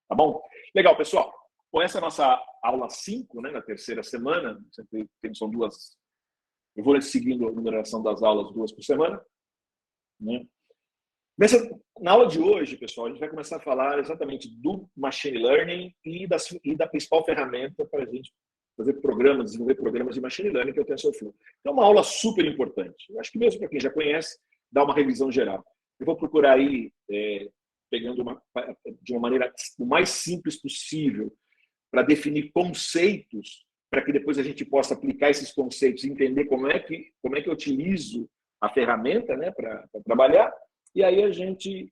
Tá bom? Legal, pessoal. Com essa nossa aula 5, né, na terceira semana, são duas. Eu vou seguindo a numeração das aulas, 2 por semana. Né? Na aula de hoje, pessoal, a gente vai começar a falar exatamente do Machine Learning e da principal ferramenta para a gente fazer programas, desenvolver programas de Machine Learning, que é o TensorFlow. Então, é uma aula super importante. Eu acho que mesmo para quem já conhece, dá uma revisão geral. Eu vou procurar aí, pegando de uma maneira o mais simples possível, para definir conceitos, para que depois a gente possa aplicar esses conceitos e entender como é que eu utilizo a ferramenta, né, para trabalhar. E aí a gente,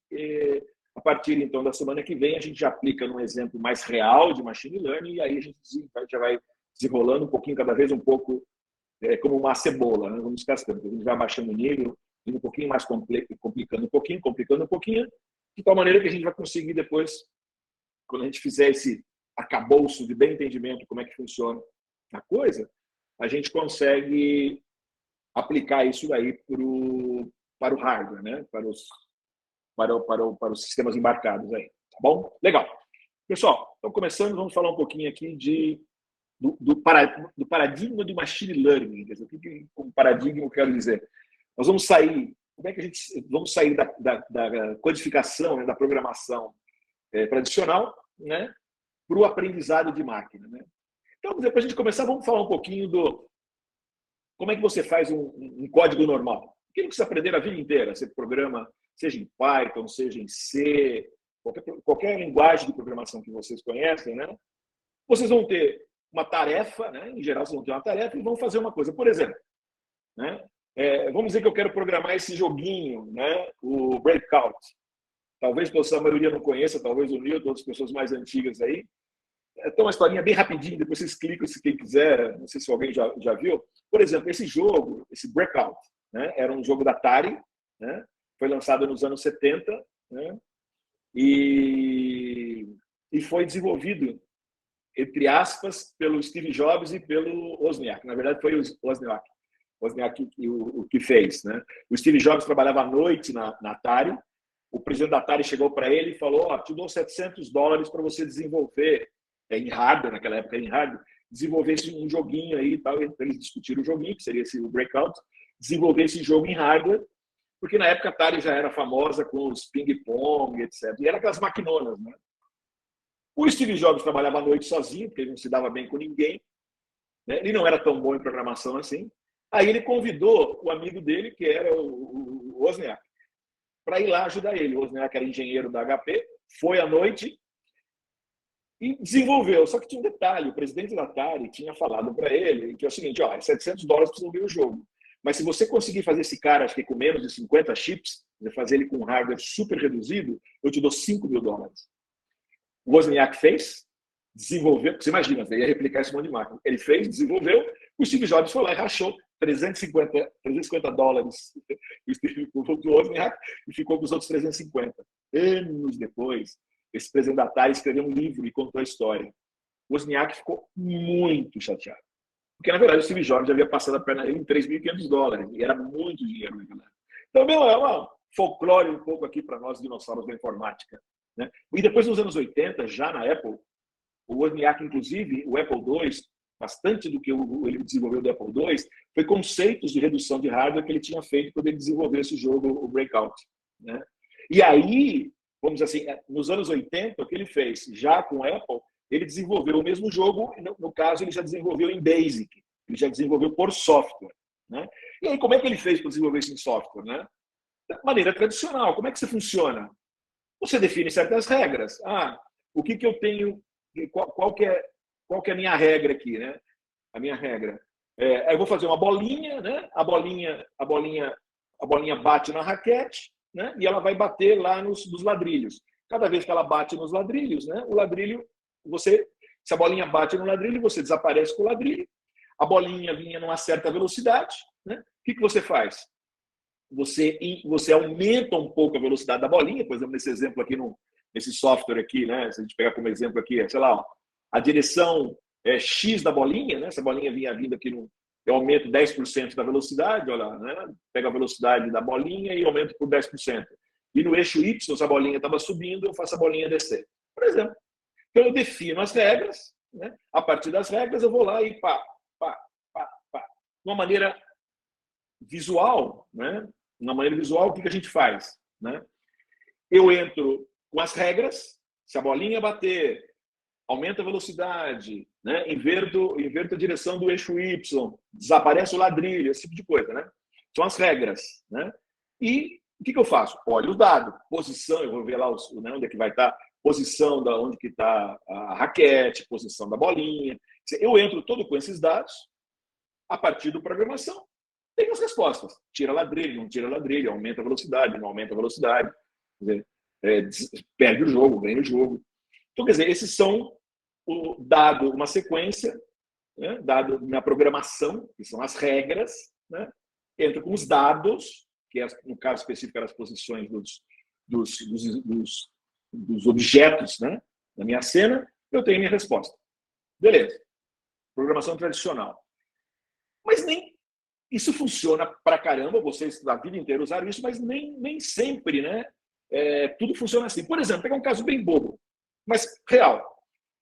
a partir então da semana que vem, a gente já aplica num exemplo mais real de Machine Learning, e aí a gente já vai desenrolando um pouquinho, cada vez um pouco, como uma cebola, né? Vamos descascando. A gente vai baixando o nível, indo um pouquinho mais complicando um pouquinho, de tal maneira que a gente vai conseguir depois, quando a gente fizer esse arcabouço de bem entendimento como é que funciona a coisa, a gente consegue aplicar isso daí para o hardware, né? Para os sistemas embarcados aí, tá bom? Legal. Pessoal, então começando, vamos falar um pouquinho aqui do paradigma do Machine Learning. Quer dizer, o que como paradigma eu quero dizer? Nós vamos sair, vamos sair da codificação, né, da programação tradicional, né, para o aprendizado de máquina, né? Então, depois de a gente começar, vamos falar um pouquinho como é que você faz um código normal. Aquilo que você aprender a vida inteira, você programa, seja em Python, seja em C, qualquer linguagem de programação que vocês conhecem, né? Vocês vão ter uma tarefa, né? Em geral, vocês vão ter uma tarefa e vão fazer uma coisa. Por exemplo, né? Vamos dizer que eu quero programar esse joguinho, né? O Breakout. Talvez a maioria não conheça, talvez o Newton, outras pessoas mais antigas aí. Então, uma historinha bem rapidinho, depois vocês clicam se quem quiser, não sei se alguém já viu. Por exemplo, esse jogo, esse Breakout, né? Era um jogo da Atari, né? Foi lançado nos anos 70, né? E foi desenvolvido, entre aspas, pelo Steve Jobs e pelo Wozniak. Na verdade, foi o Wozniak o que fez, né? O Steve Jobs trabalhava à noite na Atari. O presidente da Atari chegou para ele e falou: te dou $700 para você desenvolver, em hardware, naquela época em hardware, desenvolver um joguinho aí e tal. Eles discutiram o joguinho, que seria o Breakout, desenvolver esse jogo em hardware, porque na época a Atari já era famosa com os ping-pong, etc. E era aquelas maquinonas, né? O Steve Jobs trabalhava à noite sozinho, porque ele não se dava bem com ninguém, né? Ele não era tão bom em programação assim. Aí ele convidou o amigo dele, que era o Wozniak, para ir lá ajudar ele. O Wozniak era engenheiro da HP, foi à noite e desenvolveu. Só que tinha um detalhe: o presidente da Atari tinha falado para ele que é o seguinte: $700 para desenvolver o jogo. Mas se você conseguir fazer esse cara, acho que com menos de 50 chips, fazer ele com um hardware super reduzido, eu te dou $5.000. O Wozniak fez, desenvolveu. Você imagina, você ia replicar esse monte de máquina. Ele fez, desenvolveu. O Steve Jobs foi lá e rachou $350. O Steve voltou do Wozniak e ficou com os outros 350. Anos depois, esse presidente da Atari escreveu um livro e contou a história. O Wozniak ficou muito chateado. Porque, na verdade, o Steve Jobs já havia passado a perna em $3.500. E era muito dinheiro naquela época. Então, é uma folclore um pouco aqui para nós, dinossauros da informática, né? E depois, nos anos 80, já na Apple, o Wozniak, inclusive, o Apple II, bastante do que ele desenvolveu do Apple II, foi conceitos de redução de hardware que ele tinha feito quando ele desenvolveu esse jogo, o Breakout, né? E aí, vamos dizer assim, nos anos 80, o que ele fez, já com o Apple, ele desenvolveu o mesmo jogo, no caso, ele já desenvolveu em BASIC, ele já desenvolveu por software, né? E aí, como é que ele fez para desenvolver isso em software, né? Da maneira tradicional. Como é que isso funciona? Você define certas regras. O que eu tenho, qual que é a minha regra aqui, né? A minha regra eu vou fazer uma bolinha, né? A bolinha bate na raquete, né? E ela vai bater lá nos ladrilhos. Cada vez que ela bate nos ladrilhos, né? O ladrilho, se a bolinha bate no ladrilho, você desaparece com o ladrilho. A bolinha vinha numa certa velocidade, né? O que você faz? Você aumenta um pouco a velocidade da bolinha. Por exemplo, nesse exemplo aqui, nesse software aqui, né? Se a gente pegar como exemplo aqui, sei lá, a direção X da bolinha, né? Essa bolinha vinha vindo aqui, eu aumento 10% da velocidade, olha lá, né? Pego a velocidade da bolinha e aumento por 10%. E no eixo Y, se a bolinha estava subindo, eu faço a bolinha descer. Por exemplo, Então, eu defino as regras, né? A partir das regras, eu vou lá e pá. De uma maneira visual, né? Uma maneira visual, o que a gente faz, né? Eu entro com as regras, se a bolinha bater, aumenta a velocidade, né? Inverto a direção do eixo Y, desaparece o ladrilho, esse tipo de coisa, né? São as regras, né? E o que eu faço? Olho o dado, posição, eu vou ver lá né, onde é que vai estar, posição da onde que está a raquete, posição da bolinha. Eu entro todo com esses dados, a partir da programação, tem as respostas. Tira ladrilho, não tira ladrilho, aumenta a velocidade, não aumenta a velocidade. Quer dizer, perde o jogo, ganha o jogo. Então, quer dizer, esses são dado uma sequência, né, dado na programação, que são as regras, né, entra com os dados, que no caso específico eram as posições dos objetos, né, da minha cena, eu tenho minha resposta. Beleza. Programação tradicional. Mas nem isso funciona pra caramba, vocês da vida inteira usaram isso, mas nem sempre, né? Tudo funciona assim. Por exemplo, pegar um caso bem bobo, mas real.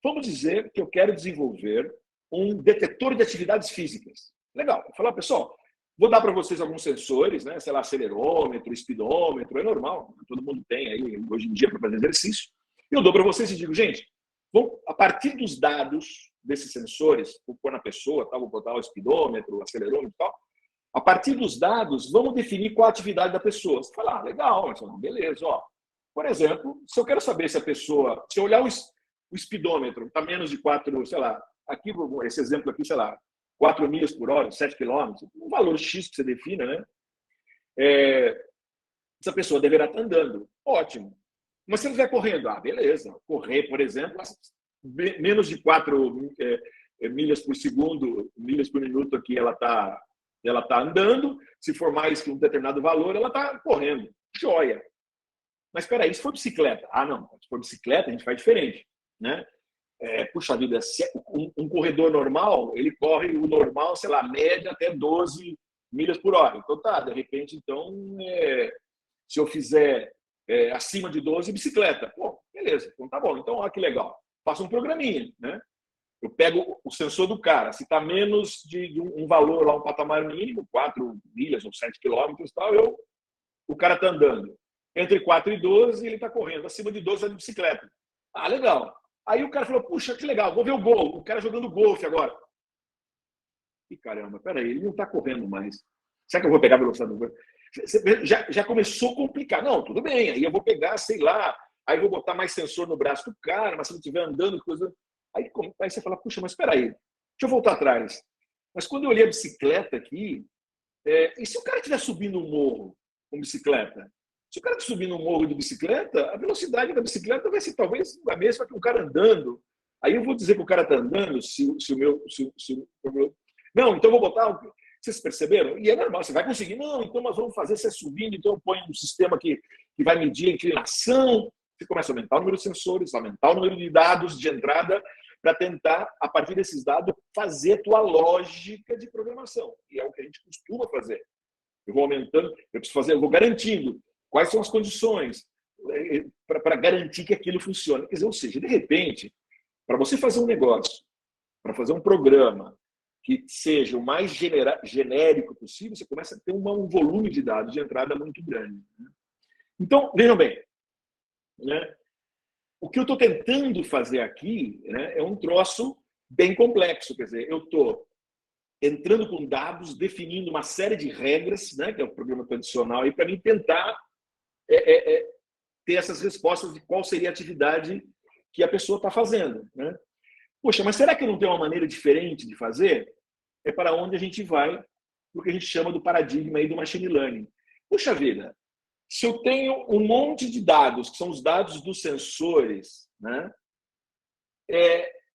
Vamos dizer que eu quero desenvolver um detetor de atividades físicas. Legal. Vou falar, pessoal, vou dar para vocês alguns sensores, né? Sei lá, acelerômetro, speedômetro, é normal. Todo mundo tem aí hoje em dia para fazer exercício. Eu dou para vocês e digo, gente, a partir dos dados desses sensores, vou pôr na pessoa, vou botar o speedômetro, o acelerômetro e tal, a partir dos dados, vamos definir qual a atividade da pessoa. Você fala, legal, beleza. Ó. Por exemplo, se eu quero saber se a pessoa, se eu olhar o speedômetro, está menos de 4, sei lá, aqui, esse exemplo aqui, sei lá, 4 milhas por hora, 7 quilômetros, um valor X que você defina, né? Essa pessoa deverá estar andando. Ótimo. Mas se ele estiver correndo, beleza. Correr, por exemplo, menos de 4 milhas por segundo, milhas por minuto aqui, ela tá andando. Se for mais que um determinado valor, ela está correndo. Joia. Mas espera aí, se for bicicleta? Não. Se for bicicleta, a gente faz diferente, né? Puxa vida, um corredor normal, ele corre o normal, sei lá, média até 12 milhas por hora. Então tá, de repente, então, se eu fizer acima de 12, bicicleta. Pô, beleza, então tá bom. Então, olha que legal. Faço um programinha, né? Eu pego o sensor do cara, se está menos de um valor lá, um patamar mínimo, 4 milhas ou 7 quilômetros e tal, o cara está andando. Entre 4 e 12, ele está correndo. Acima de 12, é de bicicleta. Legal. Aí o cara falou, puxa, que legal, vou ver o gol. O cara jogando golfe agora. E caramba, peraí, ele não está correndo mais. Será que eu vou pegar a velocidade do gol? Já começou a complicar. Não, tudo bem, aí eu vou pegar, sei lá, aí vou botar mais sensor no braço do cara, mas se ele estiver andando, coisa... Aí você fala, puxa, mas espera aí, deixa eu voltar atrás. Mas quando eu olhei a bicicleta aqui, e se o cara estiver subindo um morro com bicicleta? Se o cara estiver subindo um morro de bicicleta, a velocidade da bicicleta vai ser talvez a mesma que o cara andando. Aí eu vou dizer que o cara está andando, se o meu... Não, então eu vou botar... Vocês perceberam? E é normal, você vai conseguir. Não, então nós vamos fazer você subindo, então eu ponho um sistema que vai medir a inclinação. Você começa a aumentar o número de sensores, aumentar o número de dados de entrada para tentar, a partir desses dados, fazer a tua lógica de programação. E é o que a gente costuma fazer. Eu vou aumentando, eu vou garantindo quais são as condições para garantir que aquilo funcione. Quer dizer, ou seja, de repente, para você fazer um negócio, para fazer um programa que seja o mais genérico possível, você começa a ter um volume de dados de entrada muito grande. Então, vejam bem, né? O que eu estou tentando fazer aqui, né, é um troço bem complexo. Quer dizer, eu estou entrando com dados, definindo uma série de regras, né, que é o programa tradicional, para mim tentar ter essas respostas de qual seria a atividade que a pessoa está fazendo. Né? Poxa, mas será que não tem uma maneira diferente de fazer? É para onde a gente vai, o que a gente chama do paradigma aí do machine learning. Puxa vida, se eu tenho um monte de dados, que são os dados dos sensores, né?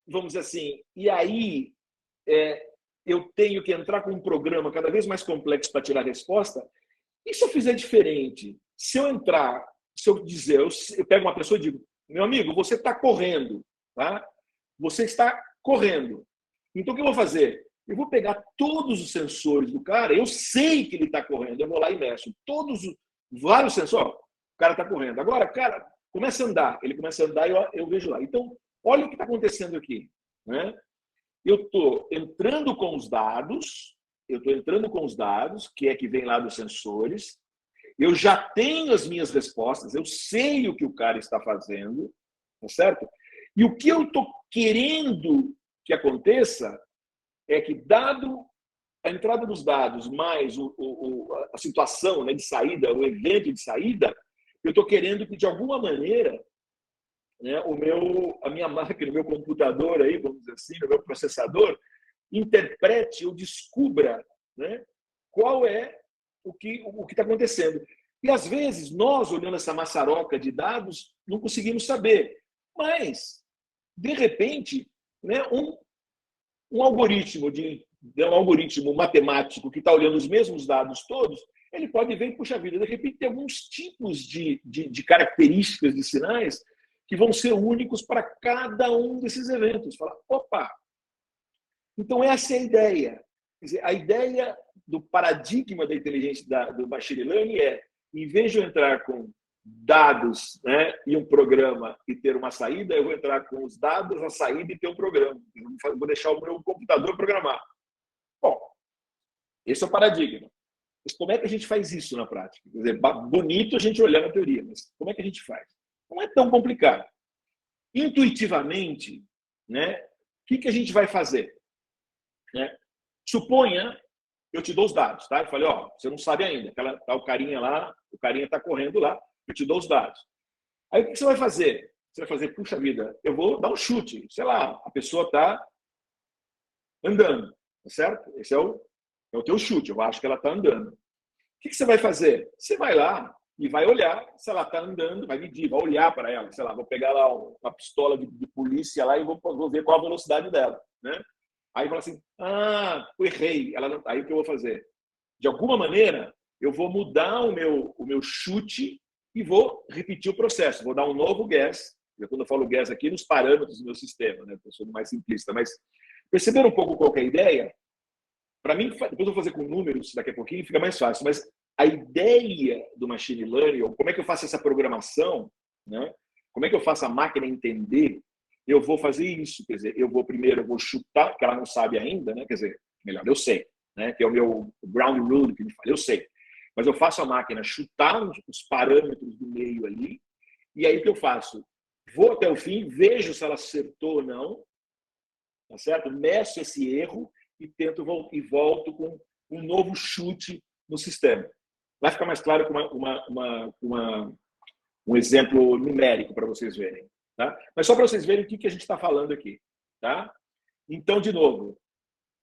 Vamos dizer assim, e aí eu tenho que entrar com um programa cada vez mais complexo para tirar a resposta, e se eu fizer diferente? Se eu entrar, se eu dizer, eu pego uma pessoa e digo, meu amigo, você está correndo, tá? Você está correndo. Então, o que eu vou fazer? Eu vou pegar todos os sensores do cara, eu sei que ele está correndo, eu vou lá e meço vários sensores, o cara está correndo. Agora, cara, começa a andar, ele começa a andar e eu vejo lá. Então, Olha o que está acontecendo aqui, né? Eu estou entrando com os dados, que é que vem lá dos sensores, eu já tenho as minhas respostas, eu sei o que o cara está fazendo, tá certo? E o que eu estou querendo que aconteça é que, dado a entrada dos dados mais a situação, né, de saída, o evento de saída, eu estou querendo que, de alguma maneira, né, a minha máquina, o meu computador, aí, vamos dizer assim, o meu processador, interprete ou descubra, né, qual é o que está acontecendo. E, às vezes, nós, olhando essa maçaroca de dados, não conseguimos saber. Mas, de repente, né, um algoritmo um algoritmo matemático que está olhando os mesmos dados todos, ele pode ver, puxa vida, de repente tem alguns tipos de características de sinais que vão ser únicos para cada um desses eventos. Fala, opa! Então, essa é a ideia. Quer dizer, a ideia do paradigma da inteligência do machine learning é, em vez de eu entrar com dados, né, e um programa e ter uma saída, eu vou entrar com os dados, a saída e ter um programa. Eu vou deixar o meu computador programar. Bom, esse é o paradigma. Mas como é que a gente faz isso na prática? Quer dizer, bonito a gente olhar na teoria, mas como é que a gente faz? Não é tão complicado. Intuitivamente, né, o que a gente vai fazer? Né? Suponha, eu te dou os dados, tá? Eu falei, ó, você não sabe ainda, tá o carinha lá, o carinha está correndo lá, eu te dou os dados. Aí o que você vai fazer? Você vai fazer, puxa vida, eu vou dar um chute, sei lá, a pessoa está andando, tá certo? Esse é o teu chute, eu acho que ela está andando. O que você vai fazer? Você vai lá e vai olhar se ela está andando, vai medir, vai olhar para ela, sei lá, vou pegar lá uma pistola de polícia lá e vou ver qual a velocidade dela, né? Aí fala assim, eu errei. Aí o que eu vou fazer? De alguma maneira, eu vou mudar o meu chute e vou repetir o processo. Vou dar um novo guess. Quando eu falo guess aqui, nos parâmetros do meu sistema, né? Eu sou mais simplista. Mas perceberam um pouco qual é a ideia? Para mim, depois eu vou fazer com números daqui a pouquinho, fica mais fácil. Mas a ideia do machine learning, ou como é que eu faço essa programação, né? Como é que eu faço a máquina entender? Eu vou fazer isso, quer dizer, eu vou chutar, porque ela não sabe ainda, né? Quer dizer, melhor, eu sei, né? Que é o meu ground rule que ele fala, eu sei. Mas eu faço a máquina chutar os parâmetros do meio ali, e aí o que eu faço? Vou até o fim, vejo se ela acertou ou não, tá certo? Meço esse erro e volto com um novo chute no sistema. Vai ficar mais claro com um exemplo numérico para vocês verem. Tá? Mas só para vocês verem o que a gente está falando aqui. Tá? Então, de novo,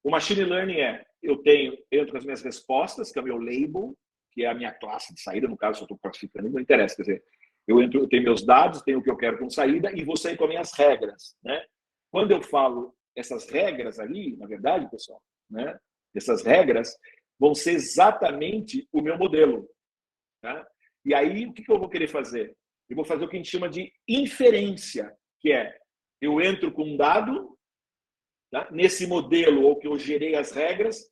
o machine learning eu entro com as minhas respostas, que é o meu label, que é a minha classe de saída, no caso, se eu estou classificando, não interessa. Quer dizer, eu tenho meus dados, tenho o que eu quero com saída e vou sair com as minhas regras. Né? Quando eu falo essas regras ali, na verdade, pessoal, né? Essas regras vão ser exatamente o meu modelo. Tá? E aí, o que eu vou querer fazer? Eu vou fazer o que a gente chama de inferência, que é, eu entro com um dado, tá? Nesse modelo, ou que eu gerei as regras,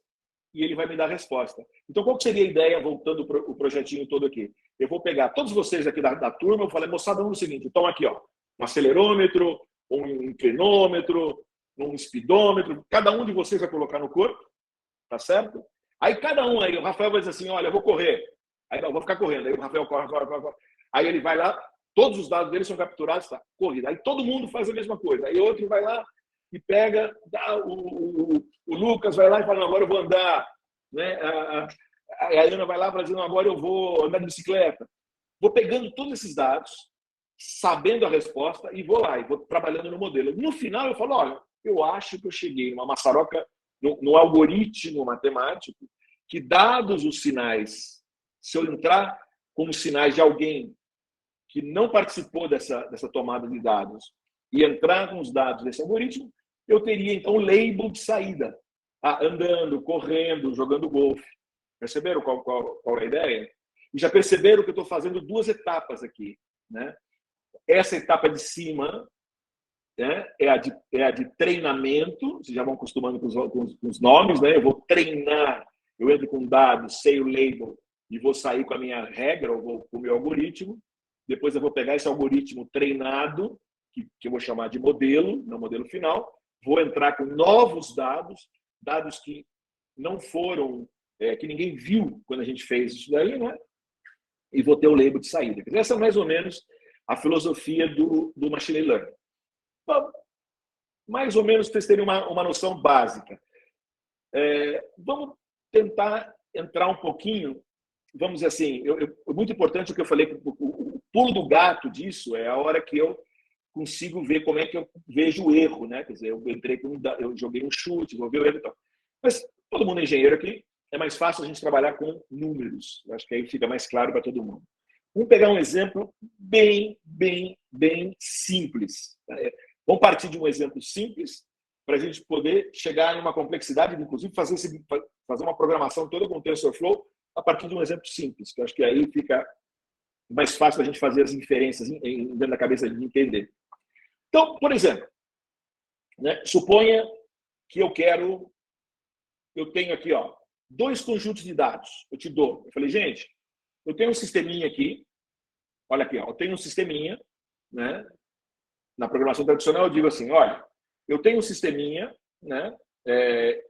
e ele vai me dar a resposta. Então, qual que seria a ideia, voltando o projetinho todo aqui? Eu vou pegar todos vocês aqui da turma, eu falei, moçada, vamos no seguinte, então aqui, ó, um acelerômetro, um inclinômetro, um speedômetro, cada um de vocês vai colocar no corpo, tá certo? Aí cada um aí, o Rafael vai dizer assim, olha, eu vou correr. Aí eu vou ficar correndo. Aí o Rafael corre. Aí ele vai lá, todos os dados dele são capturados, tá, corrida. Aí todo mundo faz a mesma coisa. Aí outro vai lá e pega, o Lucas vai lá e fala, não, agora eu vou andar. Né? A Ana vai lá e fala assim, não, agora eu vou andar de bicicleta. Vou pegando todos esses dados, sabendo a resposta, e vou lá, e vou trabalhando no modelo. No final eu falo, olha, eu acho que eu cheguei numa maçaroca, no algoritmo matemático, que dados os sinais, se eu entrar com os sinais de alguém que não participou dessa tomada de dados e entrar com os dados desse algoritmo, eu teria, então, o label de saída. Andando, correndo, jogando golfe. Perceberam qual é a ideia? E já perceberam que eu estou fazendo duas etapas aqui. Né? Essa etapa de cima, né, é a de treinamento, vocês já vão acostumando com os nomes, né? Eu vou treinar, eu entro com dados, sei o label, e vou sair com a minha regra, ou com o meu algoritmo. Depois eu vou pegar esse algoritmo treinado que eu vou chamar de modelo, no modelo final, vou entrar com novos dados, dados que não foram, que ninguém viu quando a gente fez isso daí, né? E vou ter o label de saída. Essa é mais ou menos a filosofia do Machine Learning. Bom, mais ou menos vocês terem uma noção básica. Vamos tentar entrar um pouquinho, vamos dizer assim, muito importante o que eu falei, o pulo do gato disso é a hora que eu consigo ver como é que eu vejo o erro, né? Quer dizer, eu joguei um chute, vou ver o erro e tal. Mas todo mundo é engenheiro aqui, é mais fácil a gente trabalhar com números. Eu acho que aí fica mais claro para todo mundo. Vamos pegar um exemplo bem simples. Vamos partir de um exemplo simples para a gente poder chegar em uma complexidade, inclusive fazer uma programação toda com TensorFlow a partir de um exemplo simples, que eu acho que aí fica mais fácil a gente fazer as inferências dentro da cabeça de entender. Então, por exemplo, né, suponha que eu tenho aqui, ó, 2 conjuntos de dados. Eu te dou. Eu falei, gente, eu tenho um sisteminha aqui. Olha aqui, ó, eu tenho um sisteminha, né? Na programação tradicional eu digo assim, olha, eu tenho um sisteminha, né?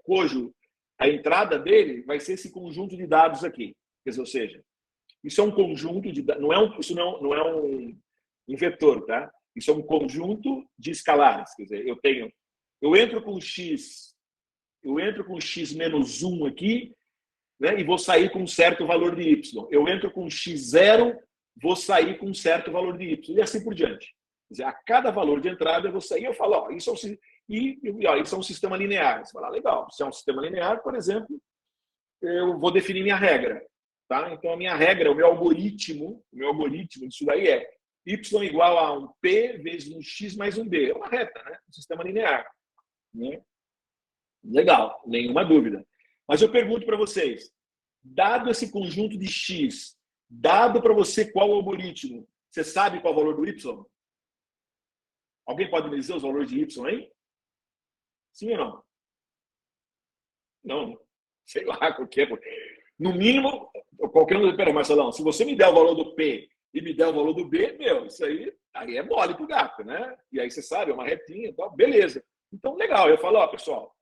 Cujo a entrada dele vai ser esse conjunto de dados aqui. Quer dizer, ou seja, isso é um conjunto de dados, isso não é um vetor, tá? Isso é um conjunto de escalares. Quer dizer, eu entro com x menos 1 aqui, né, e vou sair com um certo valor de y. Eu entro com x0, vou sair com um certo valor de y, e assim por diante. Quer dizer, a cada valor de entrada eu vou sair, eu falo, ó, isso é um sistema linear. Você fala, legal, se é um sistema linear, por exemplo, eu vou definir minha regra. Tá? Então, a minha regra, o meu algoritmo disso daí é y igual a um p vezes um x mais um b. É uma reta, né? Um sistema linear. Né? Legal, nenhuma dúvida. Mas eu pergunto para vocês, dado esse conjunto de x, dado para você qual o algoritmo, você sabe qual é o valor do y? Alguém pode me dizer os valores de y aí? Sim ou não? Não, sei lá, qualquer. No mínimo, qualquer um. Peraí, Marcelão, se você me der o valor do P e me der o valor do B, meu, isso aí é mole pro gato, né? E aí você sabe, é uma retinha e tal, beleza. Então, legal. Eu falo, ó, pessoal,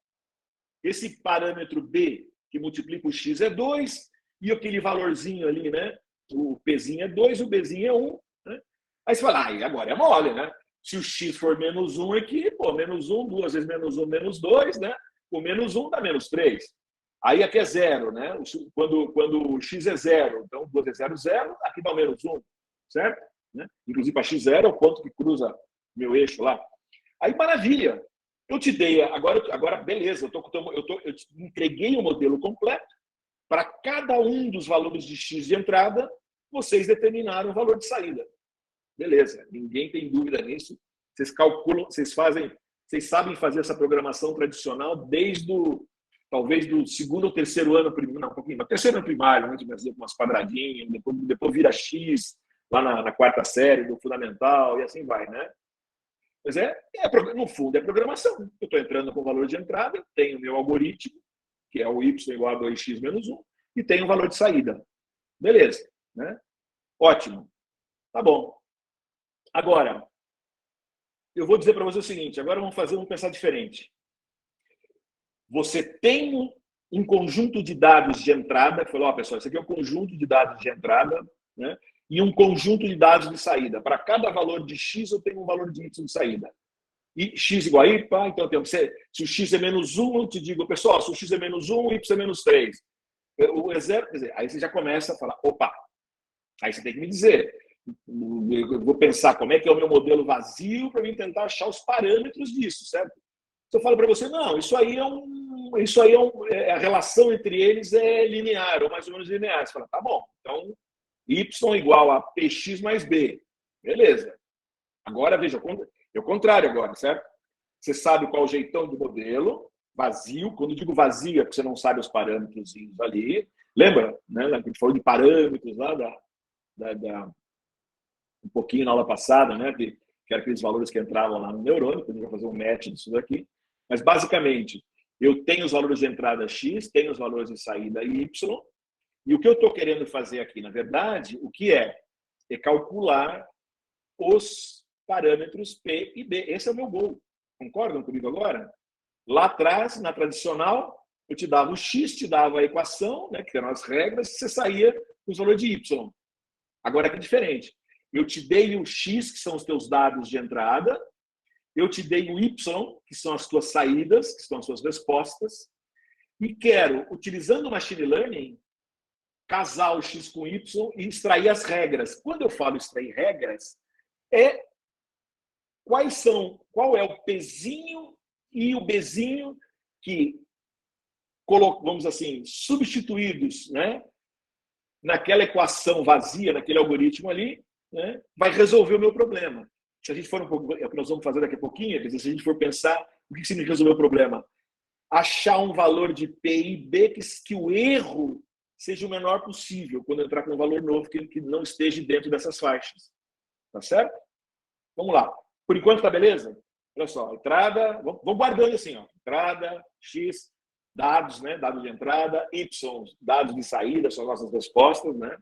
esse parâmetro B que multiplica o X é 2, e aquele valorzinho ali, né? O Pzinho é 2, o Bzinho é 1. Né? Aí você fala, agora é mole, né? Se o X for menos 1 aqui, pô, menos 1, 2 vezes menos 1, menos 2, né? O menos 1 dá menos 3. Aí aqui é 0, né? Quando o x é 0, então 2 é 0, 0, aqui dá o menos 1, certo? Né? Inclusive, para x0 é o ponto que cruza meu eixo lá. Aí, maravilha. Eu te dei, agora beleza, eu te entreguei o modelo completo. Para cada um dos valores de x de entrada, vocês determinaram o valor de saída. Beleza, ninguém tem dúvida nisso. Vocês calculam, vocês sabem fazer essa programação tradicional desde talvez do segundo ou terceiro ano, não, um pouquinho, terceiro ano primário, né, com umas quadradinhas, depois vira X lá na quarta série do fundamental e assim vai, né? Mas no fundo é programação. Eu estou entrando com o valor de entrada, tenho o meu algoritmo, que é o y igual a 2x menos 1, e tenho o valor de saída. Beleza, né? Ótimo. Tá bom. Agora, eu vou dizer para você o seguinte, agora vamos pensar diferente. Você tem um conjunto de dados de entrada, que falou, ó, pessoal, isso aqui é um conjunto de dados de entrada, né? E um conjunto de dados de saída. Para cada valor de x, eu tenho um valor de y de saída. E x igual a y, então se o x é menos 1, eu te digo, pessoal, se o x é menos 1, o y é menos 3. O zero, quer dizer, aí você já começa a falar, opa, aí você tem que me dizer, eu vou pensar como é que é o meu modelo vazio para mim tentar achar os parâmetros disso, certo? Se eu falo para você, não, isso aí a relação entre eles é linear, ou mais ou menos linear. Você fala, tá bom, então y igual a px mais b. Beleza. Agora, veja, é o contrário agora, certo? Você sabe qual é o jeitão do modelo, vazio. Quando eu digo vazio, é porque você não sabe os parâmetros ali. Lembra? Né? A gente falou de parâmetros lá um pouquinho na aula passada, né? Que eram aqueles valores que entravam lá no neurônio, que a gente vai fazer um match disso daqui. Mas, basicamente, eu tenho os valores de entrada x, tenho os valores de saída y, e o que eu estou querendo fazer aqui, na verdade, o que é calcular os parâmetros P e B. Esse é o meu gol. Concordam comigo agora? Lá atrás, na tradicional, eu te dava o X, te dava a equação, né, que eram as regras, você saía com os valores de Y. Agora aqui é diferente. Eu te dei o X, que são os teus dados de entrada, eu te dei o Y, que são as tuas saídas, que são as suas respostas, e quero, utilizando o Machine Learning, casar o X com Y e extrair as regras. Quando eu falo extrair regras, qual é o Pzinho e o Bzinho que, vamos assim, substituídos, né, naquela equação vazia, naquele algoritmo ali, né, vai resolver o meu problema. Se a gente for é o que nós vamos fazer daqui a pouquinho, se a gente for pensar, o que significa resolver o problema? Achar um valor de P e B que o erro seja o menor possível quando entrar com um valor novo que não esteja dentro dessas faixas. Tá certo? Vamos lá. Por enquanto tá beleza? Olha só, entrada, vamos guardando assim, ó. Entrada, X, dados, né? Dados de entrada, Y, dados de saída, são nossas respostas, né?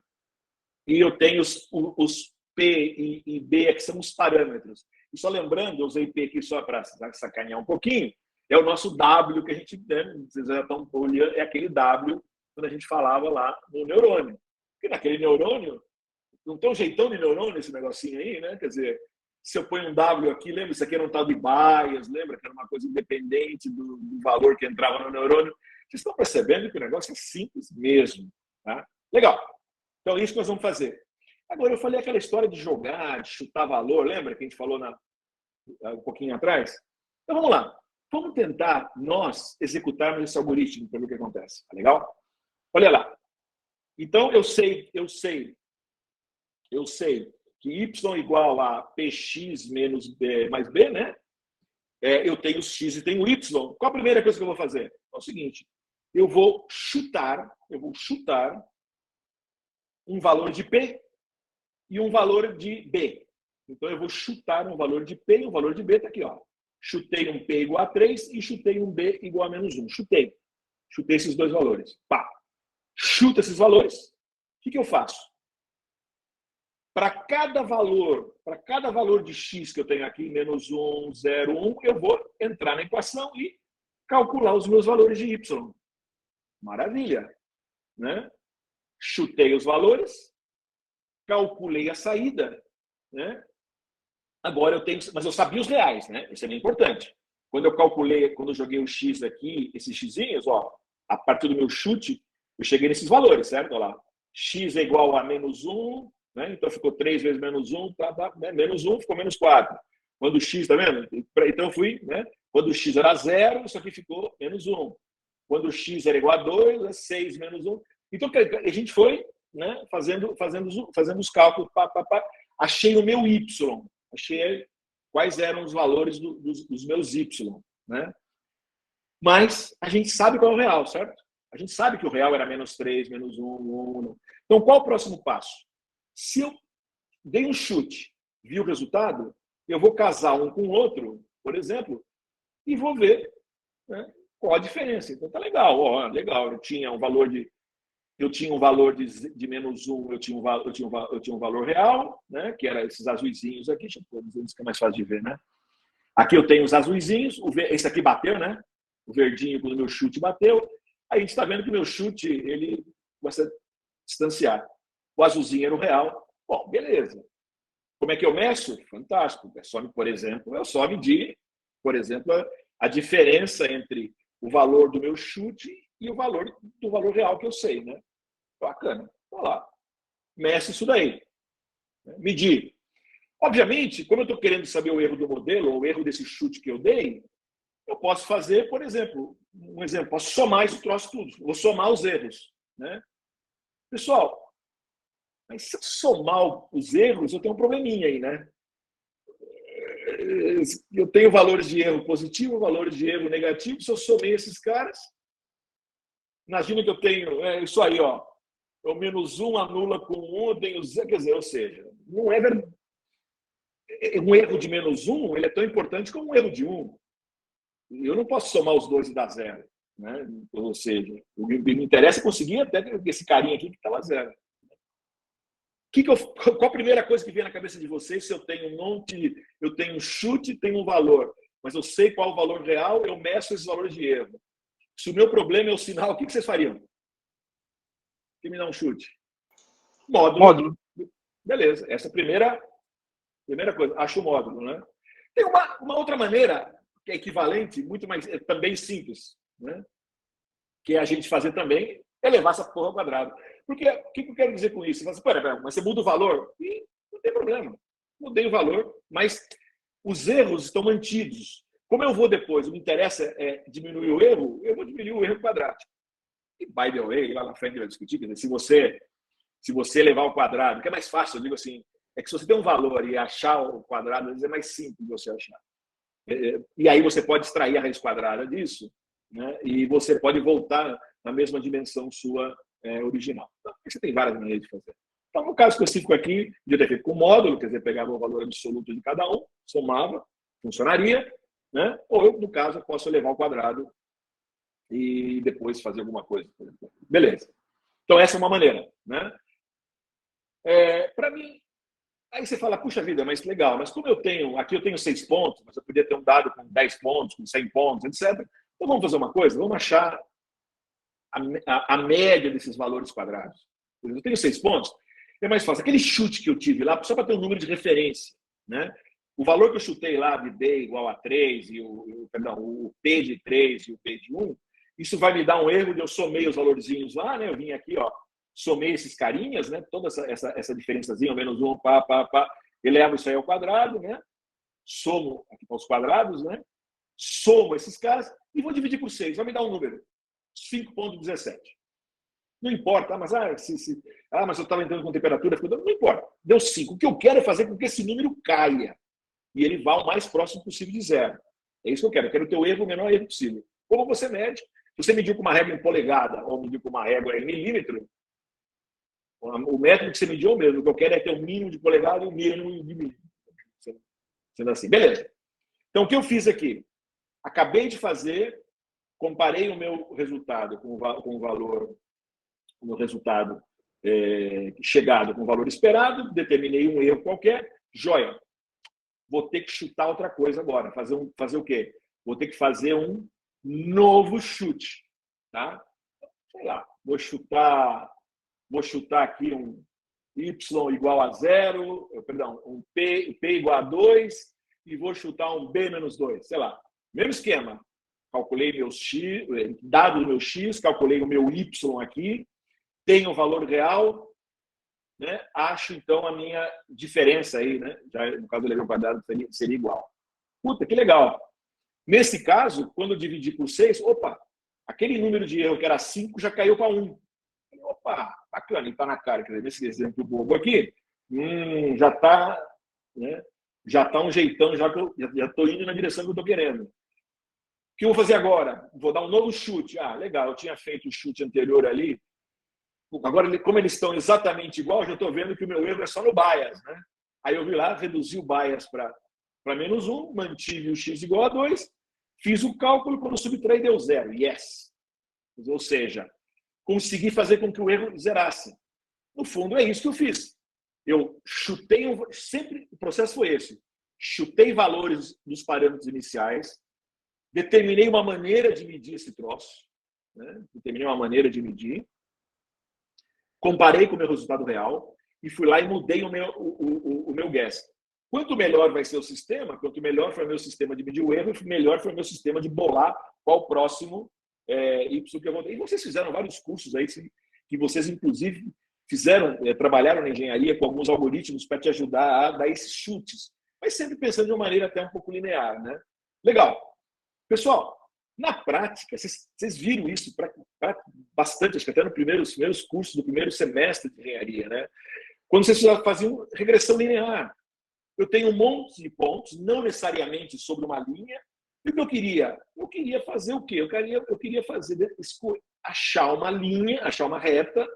E eu tenho os P e B, que são os parâmetros. E só lembrando, eu usei P aqui só para sacanear um pouquinho, é o nosso W que a gente, né, vocês já estão olhando, é aquele W quando a gente falava lá no neurônio. Porque naquele neurônio, não tem um jeitão de neurônio esse negocinho aí, né? Quer dizer, se eu ponho um W aqui, lembra? Isso aqui era um tal de bias, lembra? Que era uma coisa independente do valor que entrava no neurônio. Vocês estão percebendo que o negócio é simples mesmo, tá? Legal. Então, é isso que nós vamos fazer. Agora, eu falei aquela história de jogar, de chutar valor, lembra que a gente falou um pouquinho atrás? Então, vamos lá. Vamos tentar nós executarmos esse algoritmo para ver o que acontece. Tá legal? Olha lá. Então, eu sei que y igual a px menos b mais b, né? Eu tenho x e tenho y. Qual a primeira coisa que eu vou fazer? É o seguinte, eu vou chutar um valor de p e um valor de b. Então, eu vou chutar um valor de p e um valor de b, está aqui, ó. Chutei um p igual a 3 e chutei um b igual a menos 1. Chutei esses dois valores. Pá. Chuta esses valores. O que eu faço? Para cada valor de x que eu tenho aqui, menos 1, 0, 1, eu vou entrar na equação e calcular os meus valores de y. Maravilha. Né? Chutei os valores, calculei a saída, né? Agora eu tenho, mas eu sabia os reais, né? Isso é bem importante. Quando eu joguei o x aqui, esses xzinhos, ó, a partir do meu chute, eu cheguei nesses valores, certo? Olha lá. X é igual a menos 1, né? Então ficou 3 vezes menos 1, né? Menos 1 ficou menos 4. Quando o x, tá vendo? Então eu fui, né? Quando o x era 0, isso aqui ficou menos 1. Quando o x era igual a 2, é 6 menos 1. Então a gente foi, né, fazendo os cálculos. Achei o meu y. Achei quais eram os valores dos meus y. Né? Mas a gente sabe qual é o real, certo? A gente sabe que o real era menos 3, menos 1, 1. Então, qual o próximo passo? Se eu dei um chute, vi o resultado, eu vou casar um com o outro, por exemplo, e vou ver, né, qual a diferença. Então, tá legal. Ó, legal, eu tinha um valor de menos 1, eu tinha um valor real, né, que era esses azuizinhos aqui. Deixa eu pôr, isso que é mais fácil de ver, né? Aqui eu tenho os azuizinhos, esse aqui bateu, né? O verdinho, quando o meu chute bateu. Aí a gente está vendo que o meu chute ele vai se distanciar. O azulzinho era o real. Bom, beleza. Como é que eu meço? Fantástico. Por exemplo, eu só medir, por exemplo, a diferença entre o valor do meu chute e o valor do valor real que eu sei, né? Bacana. Vou lá. Meço isso daí. Medir. Obviamente, como eu estou querendo saber o erro do modelo, ou o erro desse chute que eu dei, eu posso fazer, por exemplo, posso somar esse troço tudo. Vou somar os erros. Né? Pessoal, mas se eu somar os erros, eu tenho um probleminha aí, né? Eu tenho valores de erro positivo, valores de erro negativo. Se eu somei esses caras, imagina que eu tenho isso aí, ó. O menos 1 anula com 1, eu tenho 0, quer dizer, ou seja, não é verdade. Um erro de menos 1 ele é tão importante como um erro de 1. Eu não posso somar os dois e dar 0. Né? Ou seja, o que me interessa é conseguir até esse carinha aqui que estava 0. Qual a primeira coisa que vem na cabeça de vocês se eu tenho um monte, eu tenho um chute, tenho um valor, mas eu sei qual o valor real, eu meço esses valores de erro. Se o meu problema é o sinal, o que vocês fariam? Que me dá um chute? Módulo. Beleza, essa é a primeira coisa. Acho o módulo, né? Tem uma outra maneira que é equivalente, muito mais, também simples, né? Que é a gente fazer também, é levar essa porra ao quadrado. Porque o que eu quero dizer com isso? Você fala assim, mas você muda o valor? E não tem problema. Mudei o valor, mas os erros estão mantidos. Como eu vou depois, me interessa diminuir o erro, eu vou diminuir o erro quadrático. E, by the way, lá na frente eu vou discutir, quer dizer, se você levar ao quadrado, que é mais fácil, eu digo assim, é que se você tem um valor e achar o quadrado, às vezes é mais simples de você achar. E aí você pode extrair a raiz quadrada disso, né? E você pode voltar na mesma dimensão sua original. Então, você tem várias maneiras de fazer. Então, no caso específico aqui, de ter feito com módulo, quer dizer, pegava o valor absoluto de cada um, somava, funcionaria, né? Ou eu, no caso, eu posso levar ao quadrado e depois fazer alguma coisa. Beleza. Então, essa é uma maneira, né? Para mim, aí você fala, puxa vida, mas legal, mas como aqui eu tenho 6 pontos, mas eu podia ter um dado com 10 pontos, com 100 pontos, etc. Então vamos fazer uma coisa, vamos achar a média desses valores quadrados. Eu tenho 6 pontos, é mais fácil. Aquele chute que eu tive lá, só para ter um número de referência, né? O valor que eu chutei lá de D igual a 3, e o P de 3 e o P de 1, isso vai me dar um erro de eu somei os valorzinhos lá, né? Eu vim aqui, ó, somei esses carinhas, né? Toda essa diferençazinha, menos 1, elevo isso aí ao quadrado, né? Somo aqui para os quadrados, né? Somo esses caras e vou dividir por 6. Vai me dar um número. 5,17. Não importa, mas eu estava entrando com temperatura, não importa. Deu 5. O que eu quero é fazer com que esse número caia e ele vá o mais próximo possível de zero. É isso que eu quero. Eu quero o teu erro, o menor erro possível. Como você mede? Se você mediu com uma régua em polegada ou mediu com uma régua em milímetro, o método que você mediu é o mesmo. O que eu quero é ter o mínimo de polegada e o mínimo de milímetro. Sendo assim. Beleza. Então, o que eu fiz aqui? Acabei de fazer, comparei o meu resultado com o valor, o meu resultado chegado com o valor esperado, determinei um erro qualquer, joia. Vou ter que chutar outra coisa agora. Fazer o quê? Vou ter que fazer um novo chute. Tá? Sei lá, vou chutar aqui um y igual a 0, perdão, um p igual a 2 e vou chutar um b menos 2. Sei lá, mesmo esquema. Calculei meu x, dado o meu x, calculei o meu y aqui, tenho o valor real, né? Acho, então, a minha diferença aí, né? Já, no caso do levei ao quadrado, seria igual. Puta, que legal. Nesse caso, quando eu dividi por 6, opa, aquele número de erro que era 5 já caiu para 1. Opa, bacana, está na cara. Quer dizer, nesse exemplo bobo aqui, já está, né? Já está um jeitão, já estou indo na direção que eu estou querendo. O que eu vou fazer agora? Vou dar um novo chute. Ah, legal, eu tinha feito o chute anterior ali. Agora, como eles estão exatamente igual, já estou vendo que o meu erro é só no bias, né? Aí eu vi lá, reduzi o bias para menos 1, mantive o x igual a 2, fiz o cálculo, quando subtraí deu 0. Yes! Ou seja, consegui fazer com que o erro zerasse. No fundo, é isso que eu fiz. Eu chutei, sempre o processo foi esse. Chutei valores dos parâmetros iniciais, determinei uma maneira de medir esse troço, né? Determinei uma maneira de medir, comparei com o meu resultado real e fui lá e mudei o meu guess. Quanto melhor vai ser o sistema, quanto melhor foi o meu sistema de medir o erro, melhor foi o meu sistema de bolar qual o próximo Y que eu vou ter. E vocês fizeram vários cursos aí, que vocês, inclusive, trabalharam na engenharia com alguns algoritmos para te ajudar a dar esses chutes, mas sempre pensando de uma maneira até um pouco linear, né? Legal. Pessoal, na prática, vocês viram isso bastante, acho que até nos primeiros cursos do primeiro semestre de engenharia, né? Quando vocês faziam regressão linear. Eu tenho um monte de pontos, não necessariamente sobre uma linha. E o que eu queria? Eu queria fazer o quê? Eu queria achar uma linha, achar uma reta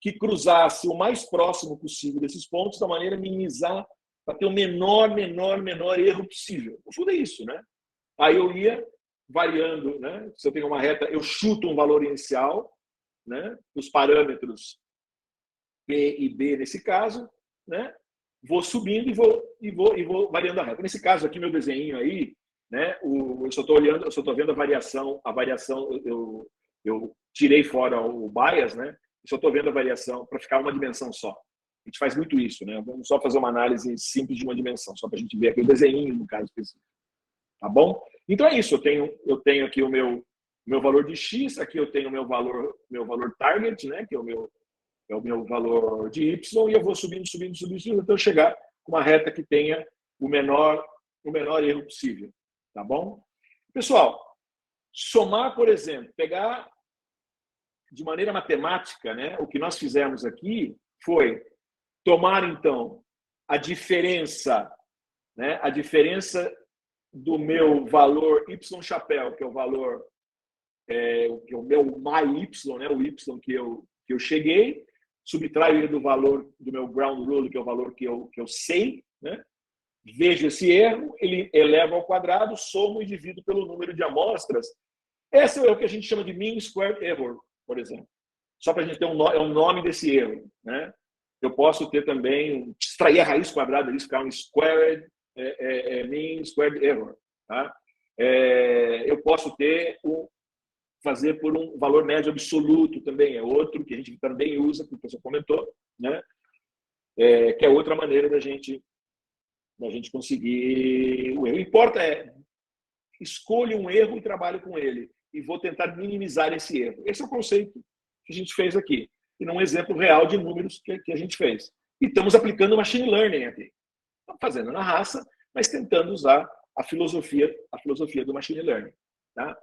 que cruzasse o mais próximo possível desses pontos, da maneira a minimizar, para ter o menor erro possível. No fundo é isso, né? Aí eu ia variando, né? Se eu tenho uma reta, eu chuto um valor inicial, né? Os parâmetros P e B nesse caso, né? Vou subindo e vou variando a reta. Nesse caso aqui, meu desenho aí, né? Eu só estou olhando, eu só estou vendo a variação eu tirei fora o bias, né? E só estou vendo a variação para ficar uma dimensão só. A gente faz muito isso, né? Vamos só fazer uma análise simples de uma dimensão, só para a gente ver aqui o desenho no caso específico. Tá bom? Então é isso. Eu tenho aqui o meu valor de x, aqui eu tenho o meu valor target, né? Que é o meu valor de y, e eu vou subindo, até eu chegar com uma reta que tenha o menor erro possível. Tá bom? Pessoal, somar, por exemplo, pegar de maneira matemática, né? O que nós fizemos aqui foi tomar, então, a diferença, né? A diferença do meu valor y chapéu, que é o valor, que é o meu y, né? O y que eu cheguei, subtraio ele do valor do meu ground rule, que é o valor que eu sei, né? Vejo esse erro, ele eleva ao quadrado, somo e divido pelo número de amostras. Esse é o que a gente chama de mean squared error, por exemplo. Só para a gente ter um nome desse erro, né? Eu posso ter também, extrair a raiz quadrada disso, ficar um squared, mean squared error. Tá? Eu posso ter fazer por um valor médio absoluto também, é outro que a gente também usa, que o professor comentou, né? Que é outra maneira da gente conseguir o erro. O que importa é escolha um erro e trabalhe com ele. E vou tentar minimizar esse erro. Esse é o conceito que a gente fez aqui. E num exemplo real de números que a gente fez. E estamos aplicando machine learning aqui. Estamos fazendo na raça, mas tentando usar a filosofia do machine learning. Tá?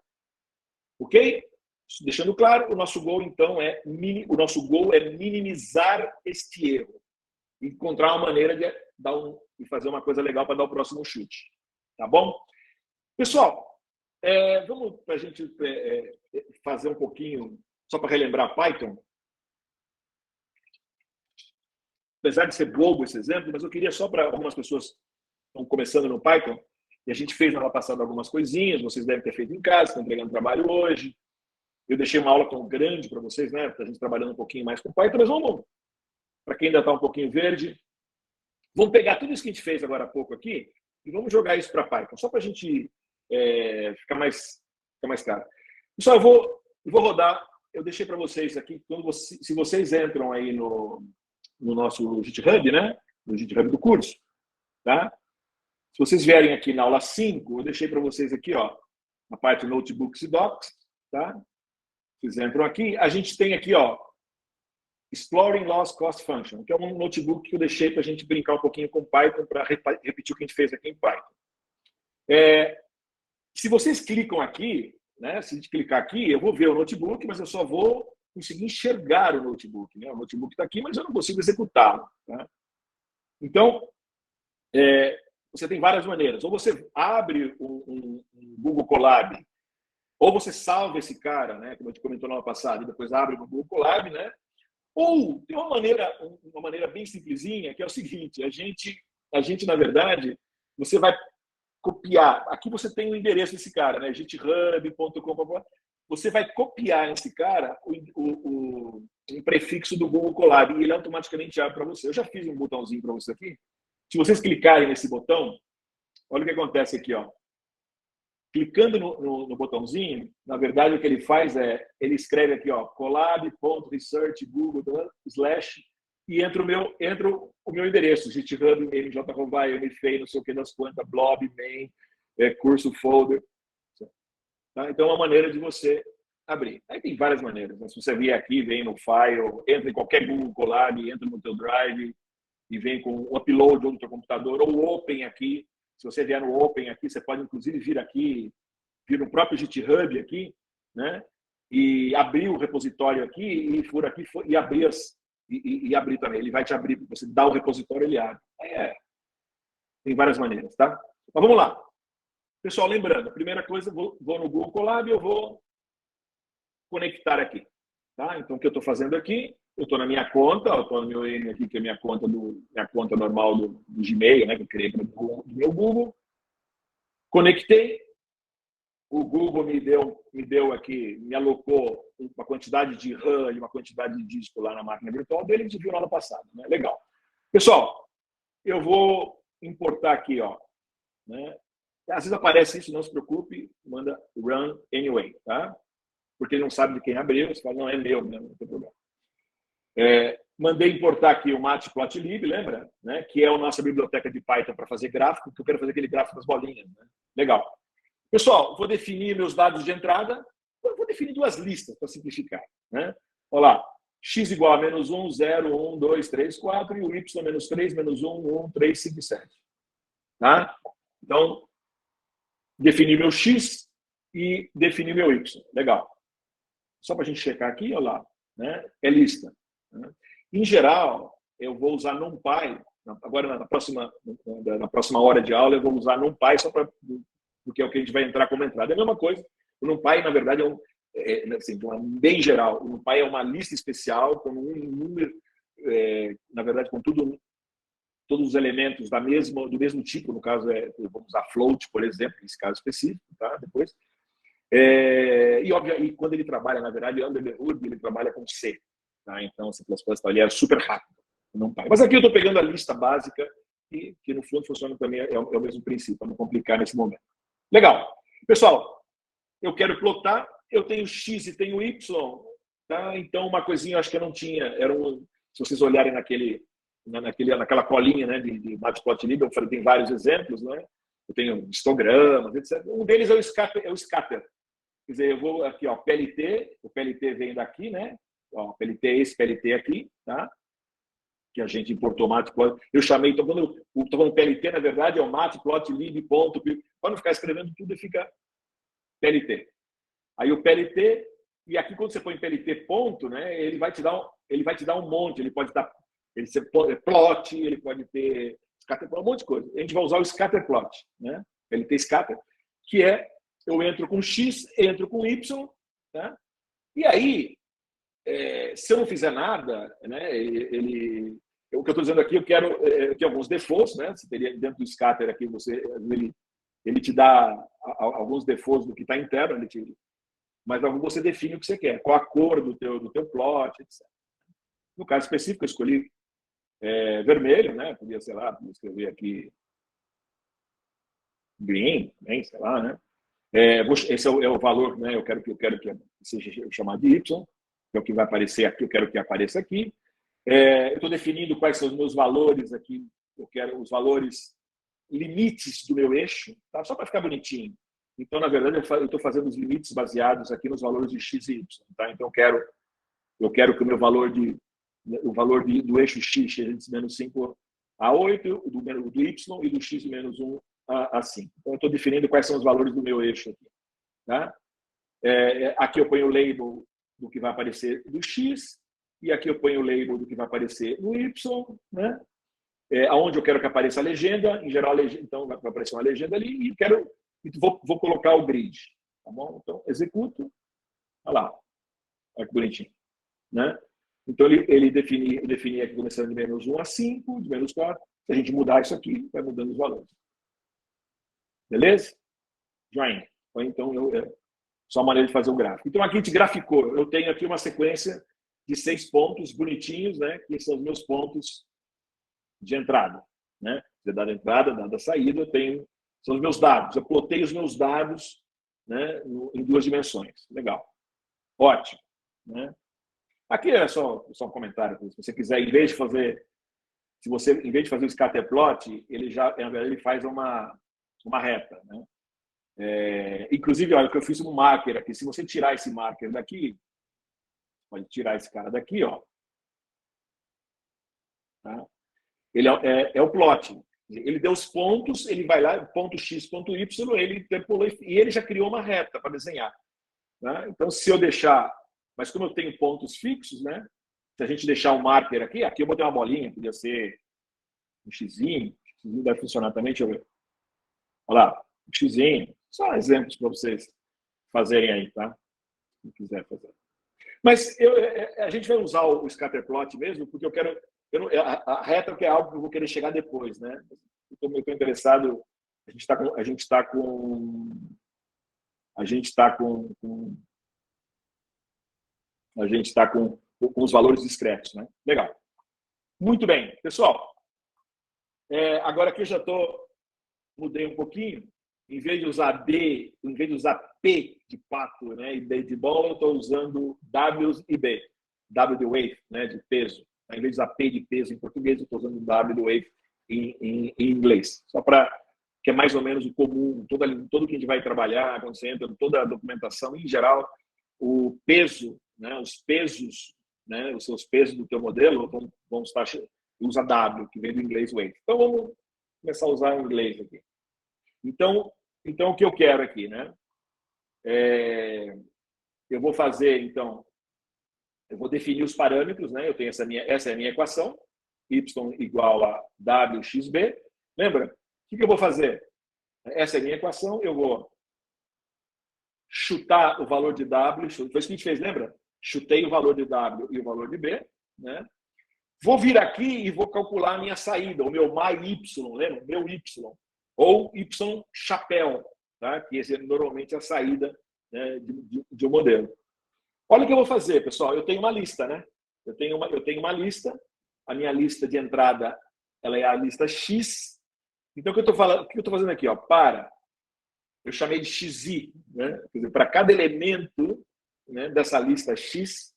Ok? Deixando claro, o nosso goal, então, é minimizar este erro. Encontrar uma maneira de fazer uma coisa legal para dar o próximo chute. Tá bom? Pessoal, vamos para a gente fazer um pouquinho, só para relembrar Python. Apesar de ser bobo esse exemplo, mas eu queria só para algumas pessoas que estão começando no Python, e a gente fez na aula passada algumas coisinhas, vocês devem ter feito em casa, estão entregando trabalho hoje. Eu deixei uma aula tão grande para vocês, né? Para a gente trabalhando um pouquinho mais com Python, mas vamos, para quem ainda está um pouquinho verde, vamos pegar tudo isso que a gente fez agora há pouco aqui e vamos jogar isso para Python, só para a gente ficar mais claro. Pessoal, eu vou rodar, eu deixei para vocês aqui, se vocês entram aí no nosso GitHub, né? No GitHub do curso, tá? Se vocês vierem aqui na aula 5, eu deixei para vocês aqui, ó, na parte Notebooks e Docs, tá? Vocês entram aqui, a gente tem aqui, ó, Exploring Loss Cost Function, que é um notebook que eu deixei para a gente brincar um pouquinho com Python, para repetir o que a gente fez aqui em Python. Se vocês clicam aqui, né, se a gente clicar aqui, eu vou ver o notebook, mas eu só vou conseguir enxergar o notebook. Né? O notebook está aqui, mas eu não consigo executá-lo. Tá? Então, você tem várias maneiras. Ou você abre um Google Colab, ou você salva esse cara, né, como a gente comentou na aula passada, e depois abre no Google Colab, né? Ou tem uma maneira bem simplesinha, que é o seguinte, a gente na verdade, você vai copiar, aqui você tem o endereço desse cara, né, github.com, você vai copiar nesse cara um prefixo do Google Colab e ele automaticamente abre para você. Eu já fiz um botãozinho para você aqui. Se vocês clicarem nesse botão, olha o que acontece aqui, ó. Clicando no botãozinho, na verdade o que ele faz ele escreve aqui, ó, colab.research google / e entra o meu endereço, github, mj-arroba, mfei, não sei o que das quantas, blob, main, curso, folder. Tá? Então é uma maneira de você abrir. Aí tem várias maneiras. Né? Se você vier aqui, vem no file, entra em qualquer Google Colab, entra no teu Drive e vem com o upload do teu computador, ou o Open aqui. Se você vier no Open aqui, você pode inclusive vir no próprio GitHub aqui, né? E abrir o repositório aqui e for aqui e abrir e abrir também. Ele vai te abrir, você dá o repositório, ele abre. Tem várias maneiras, tá? Mas vamos lá. Pessoal, lembrando, a primeira coisa, vou no Google Colab e eu vou conectar aqui, tá? Então, o que eu estou fazendo aqui, eu estou na minha conta, eu estou no meu e-mail aqui, que é minha conta normal do Gmail, né, que eu criei para o meu Google. Conectei, o Google me deu aqui, me alocou uma quantidade de RAM e uma quantidade de disco lá na máquina virtual dele, a gente viu na aula passada, né? Legal. Pessoal, eu vou importar aqui, ó, né? Às vezes aparece isso, não se preocupe, manda run anyway, tá? Porque ele não sabe de quem abriu, você fala, não, é meu, né? Não tem problema. Mandei importar aqui o Matplotlib, lembra? Né? Que é a nossa biblioteca de Python para fazer gráfico, que eu quero fazer aquele gráfico das bolinhas. Né? Legal. Pessoal, vou definir meus dados de entrada. Eu vou definir duas listas para simplificar. Né? Olha lá. X igual a menos 1, 0, 1, 2, 3, 4 e o y menos 3, menos 1, 1, 3, 5 e 7. Tá? Então, definir meu x e definir meu y. Legal. Só para a gente checar aqui, olha lá. Né? É lista. Né? Em geral, eu vou usar NumPy. Agora, na próxima hora de aula, eu vou usar NumPy só para... porque é o que a gente vai entrar como entrada. É a mesma coisa. O NumPy, na verdade, assim, bem geral, o NumPy é uma lista especial com um número, na verdade, com todos os elementos do mesmo tipo. No caso, vamos usar float, por exemplo, nesse caso específico, tá? Depois. E quando ele trabalha, na verdade, under the hood, ele trabalha com C. Tá? Então, C++ ele é super rápido. NumPy. Mas aqui eu estou pegando a lista básica, que no fundo funciona também, é o mesmo princípio, para não complicar nesse momento. Legal. Pessoal, eu quero plotar, eu tenho X e tenho Y, tá? Então uma coisinha, acho que eu não tinha, se vocês olharem naquela colinha, né, de Matplotlib, eu falei, tem vários exemplos, né? Eu tenho histogramas, etc. Um deles é o scatter. Quer dizer, eu vou aqui, ó, PLT, o PLT vem daqui, né? Ó, PLT é esse PLT aqui, tá? Que a gente importou Matplotlib. Eu chamei, estou falando PLT, na verdade, é o Matplotlib, ponto. Para não ficar escrevendo tudo, fica PLT. Aí o PLT, e aqui quando você põe PLT ponto, né, ele vai te dar um monte, ele pode dar plot, ele pode ter scatterplot, um monte de coisa. A gente vai usar o scatterplot, né? PLT scatter, que é eu entro com X, entro com Y, tá? E aí, se eu não fizer nada, né, o que eu estou dizendo aqui, eu quero ter alguns defaults, né? Você teria dentro do scatter aqui, ele te dá alguns defaults do que está interno, mas você define o que você quer, qual a cor do teu plot, etc. No caso específico, eu escolhi vermelho, né? Podia, sei lá, escrever aqui green, né? Sei lá, né? Esse é o valor, né? Eu quero que seja chamado de y, que é o que vai aparecer aqui, eu quero que apareça aqui. Eu estou definindo quais são os meus valores aqui, eu quero os valores limites do meu eixo, tá? Só para ficar bonitinho. Então, na verdade, eu estou fazendo os limites baseados aqui nos valores de x e y. Tá? Então, eu quero que o meu valor do eixo x seja de menos 5 a 8, do y e do x de menos 1 a 5. Então, eu estou definindo quais são os valores do meu eixo aqui. Tá? Aqui eu ponho o label do que vai aparecer do x, e aqui eu ponho o label do que vai aparecer no y, né? Aonde eu quero que apareça a legenda, em geral, então vai aparecer uma legenda ali, e vou colocar o grid. Tá bom? Então, executo. Olha lá. Olha que bonitinho. Né? Então, ele definia aqui começando de menos 1 a 5, de menos 4. Se a gente mudar isso aqui, vai mudando os valores. Beleza? Joinha. Então, só uma maneira de fazer o gráfico. Então, aqui a gente graficou. Eu tenho aqui uma sequência de 6 pontos bonitinhos, né? Que são os meus pontos de entrada. Né? Dada a entrada, dada a saída, são os meus dados. Eu plotei os meus dados, né, em 2 dimensões. Legal. Ótimo. Né? Aqui é só um comentário. Se você quiser, em vez de fazer o scatterplot, ele faz uma reta. Né? Inclusive, olha, que eu fiz um marker aqui. Se você tirar esse marker daqui, pode tirar esse cara daqui, ó. Tá? Ele é o plot. Ele deu os pontos, ele vai lá, ponto X, ponto Y, ele interpolou e ele já criou uma reta para desenhar. Né? Então, se eu deixar... Mas como eu tenho pontos fixos, né? Se a gente deixar um marker aqui eu botei uma bolinha, podia ser um xizinho. O xizinho deve funcionar também, deixa eu ver. Olha lá, um xizinho. Só exemplos para vocês fazerem aí, tá? Se quiser fazer. Mas a gente vai usar o scatterplot mesmo, porque eu quero... a reta que é algo que eu vou querer chegar depois, né? Eu estou interessado... A gente está com os valores discretos, né? Legal. Muito bem, pessoal. Agora aqui eu já mudei um pouquinho. Em vez de usar D, em vez de usar P de pato, né, e D de bola, eu estou usando W e B. W de weight, né, de peso. Em vez de usar P de peso em português, eu estou usando W de weight em inglês. Só para que é mais ou menos o comum, todo que a gente vai trabalhar, quando você entra, toda a documentação, em geral, o peso, né, os pesos, né, os seus pesos do teu modelo vão estar, usa W, que vem do inglês weight. Então, vamos começar a usar o inglês aqui. Então, o que eu quero aqui, né? Eu vou fazer, então, eu vou definir os parâmetros, né? Eu tenho essa é a minha equação, y igual a wxb. Lembra? O que eu vou fazer? Essa é a minha equação, eu vou chutar o valor de w, foi isso que a gente fez, lembra? Chutei o valor de w e o valor de b, né? Vou vir aqui e vou calcular a minha saída, o meu y, lembra? Meu y, ou y chapéu, tá? Que esse é normalmente a saída, né, de um modelo. Olha o que eu vou fazer, pessoal. Eu tenho uma lista, né? Eu tenho uma lista. A minha lista de entrada, ela é a lista X. Então, o que eu estou fazendo aqui? Ó, eu chamei de XI, né? Quer dizer, para cada elemento, né, dessa lista X,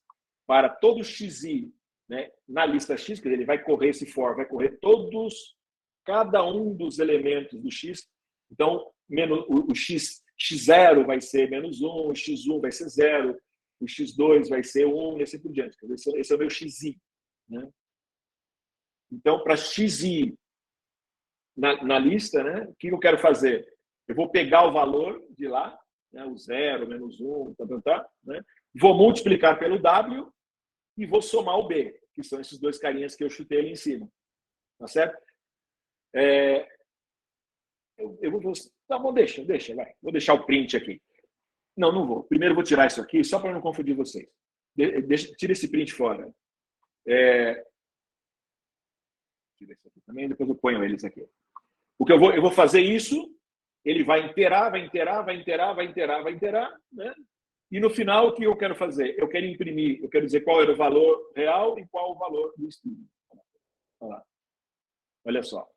para todo XI, né, na lista X, quer dizer, ele vai correr, se for, vai correr cada um dos elementos do X. Então, o X0 vai ser -1, o X1 vai ser 0, o X2 vai ser 1 e assim por diante. Esse é o meu XI. Né? Então, para XI na lista, né, o que eu quero fazer? Eu vou pegar o valor de lá, né, o 0, -1, né? Vou multiplicar pelo W e vou somar o B, que são esses dois carinhas que eu chutei ali em cima. Tá certo? Eu vou... Tá bom, deixa, vai. Vou deixar o print aqui. Não vou. Primeiro eu vou tirar isso aqui, só para não confundir vocês. Tira esse print fora. Tira esse aqui também, depois eu ponho eles aqui. Porque eu vou fazer isso, ele vai inteirar, né? E no final, o que eu quero fazer? Eu quero imprimir, eu quero dizer qual era o valor real e qual o valor do estudo. Olha só.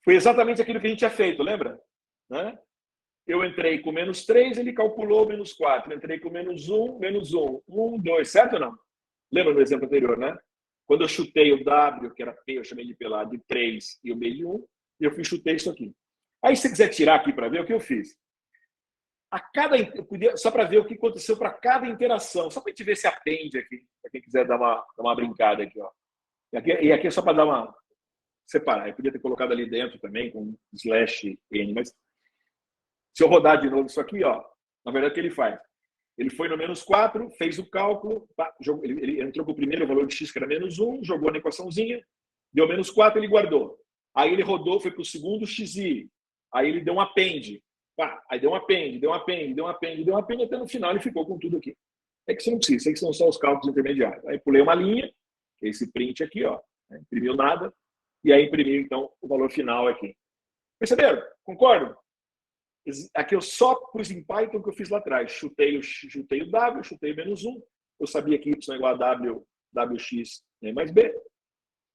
Foi exatamente aquilo que a gente tinha feito, lembra? Né? Eu entrei com -3, ele calculou -4. Eu entrei com -1, -1. 1, 2, certo ou não? Lembra do exemplo anterior, né? Quando eu chutei o W, que era P, eu chamei de P lá, de 3 e o B de 1, eu chutei isso aqui. Aí, se você quiser tirar aqui para ver o que eu fiz. Só para ver o que aconteceu para cada interação, só para a gente ver se aprende aqui, para quem quiser dar uma brincada aqui. Ó. E aqui é só para dar uma... separar. Eu podia ter colocado ali dentro também, com /n, mas se eu rodar de novo isso aqui, ó, na verdade, o que ele faz? Ele foi no -4, fez o cálculo, ele entrou com o primeiro valor de x, que era -1, jogou na equaçãozinha, deu -4, ele guardou. Aí ele rodou, foi para o segundo xi, aí ele deu um append, aí deu um append, até no final ele ficou com tudo aqui. É que você não precisa, isso aqui são só os cálculos intermediários. Aí pulei uma linha, que é esse print aqui, ó, né, imprimiu nada, e aí imprimiu, então, o valor final aqui. Perceberam? Concordo? Aqui eu só pus em Python o que eu fiz lá atrás. Chutei o W, chutei o -1. Eu sabia que y igual a W, wx, né, mais b.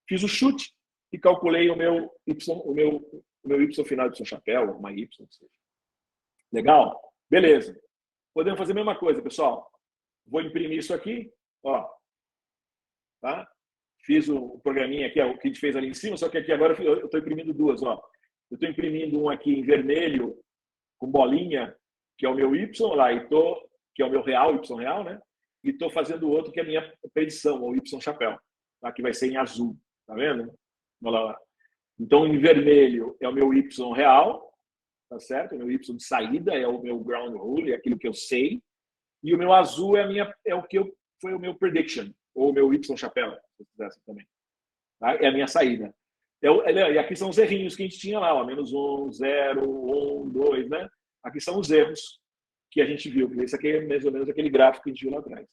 Fiz o chute e calculei o meu y final de chapéu, uma y. Legal? Beleza. Podemos fazer a mesma coisa, pessoal. Vou imprimir isso aqui. Ó. Tá? Fiz o programinha aqui, o que a gente fez ali em cima, só que aqui agora eu estou imprimindo duas. Ó. Eu estou imprimindo um aqui em vermelho, com bolinha, que é o meu Y lá, que é o meu real, Y real, né? E estou fazendo outro que é a minha predição, o Y chapéu, tá? Que vai ser em azul. Tá vendo? Olha lá. Então, em vermelho é o meu Y real, tá certo? O meu Y de saída é o meu ground rule, é aquilo que eu sei. E o meu azul foi o meu prediction, ou o meu Y chapéu, se quisesse também. Tá? É a minha saída. E aqui são os errinhos que a gente tinha lá, ó, -1, 0, 1, 2, né? Aqui são os erros que a gente viu. Esse aqui é mais ou menos aquele gráfico que a gente viu lá atrás.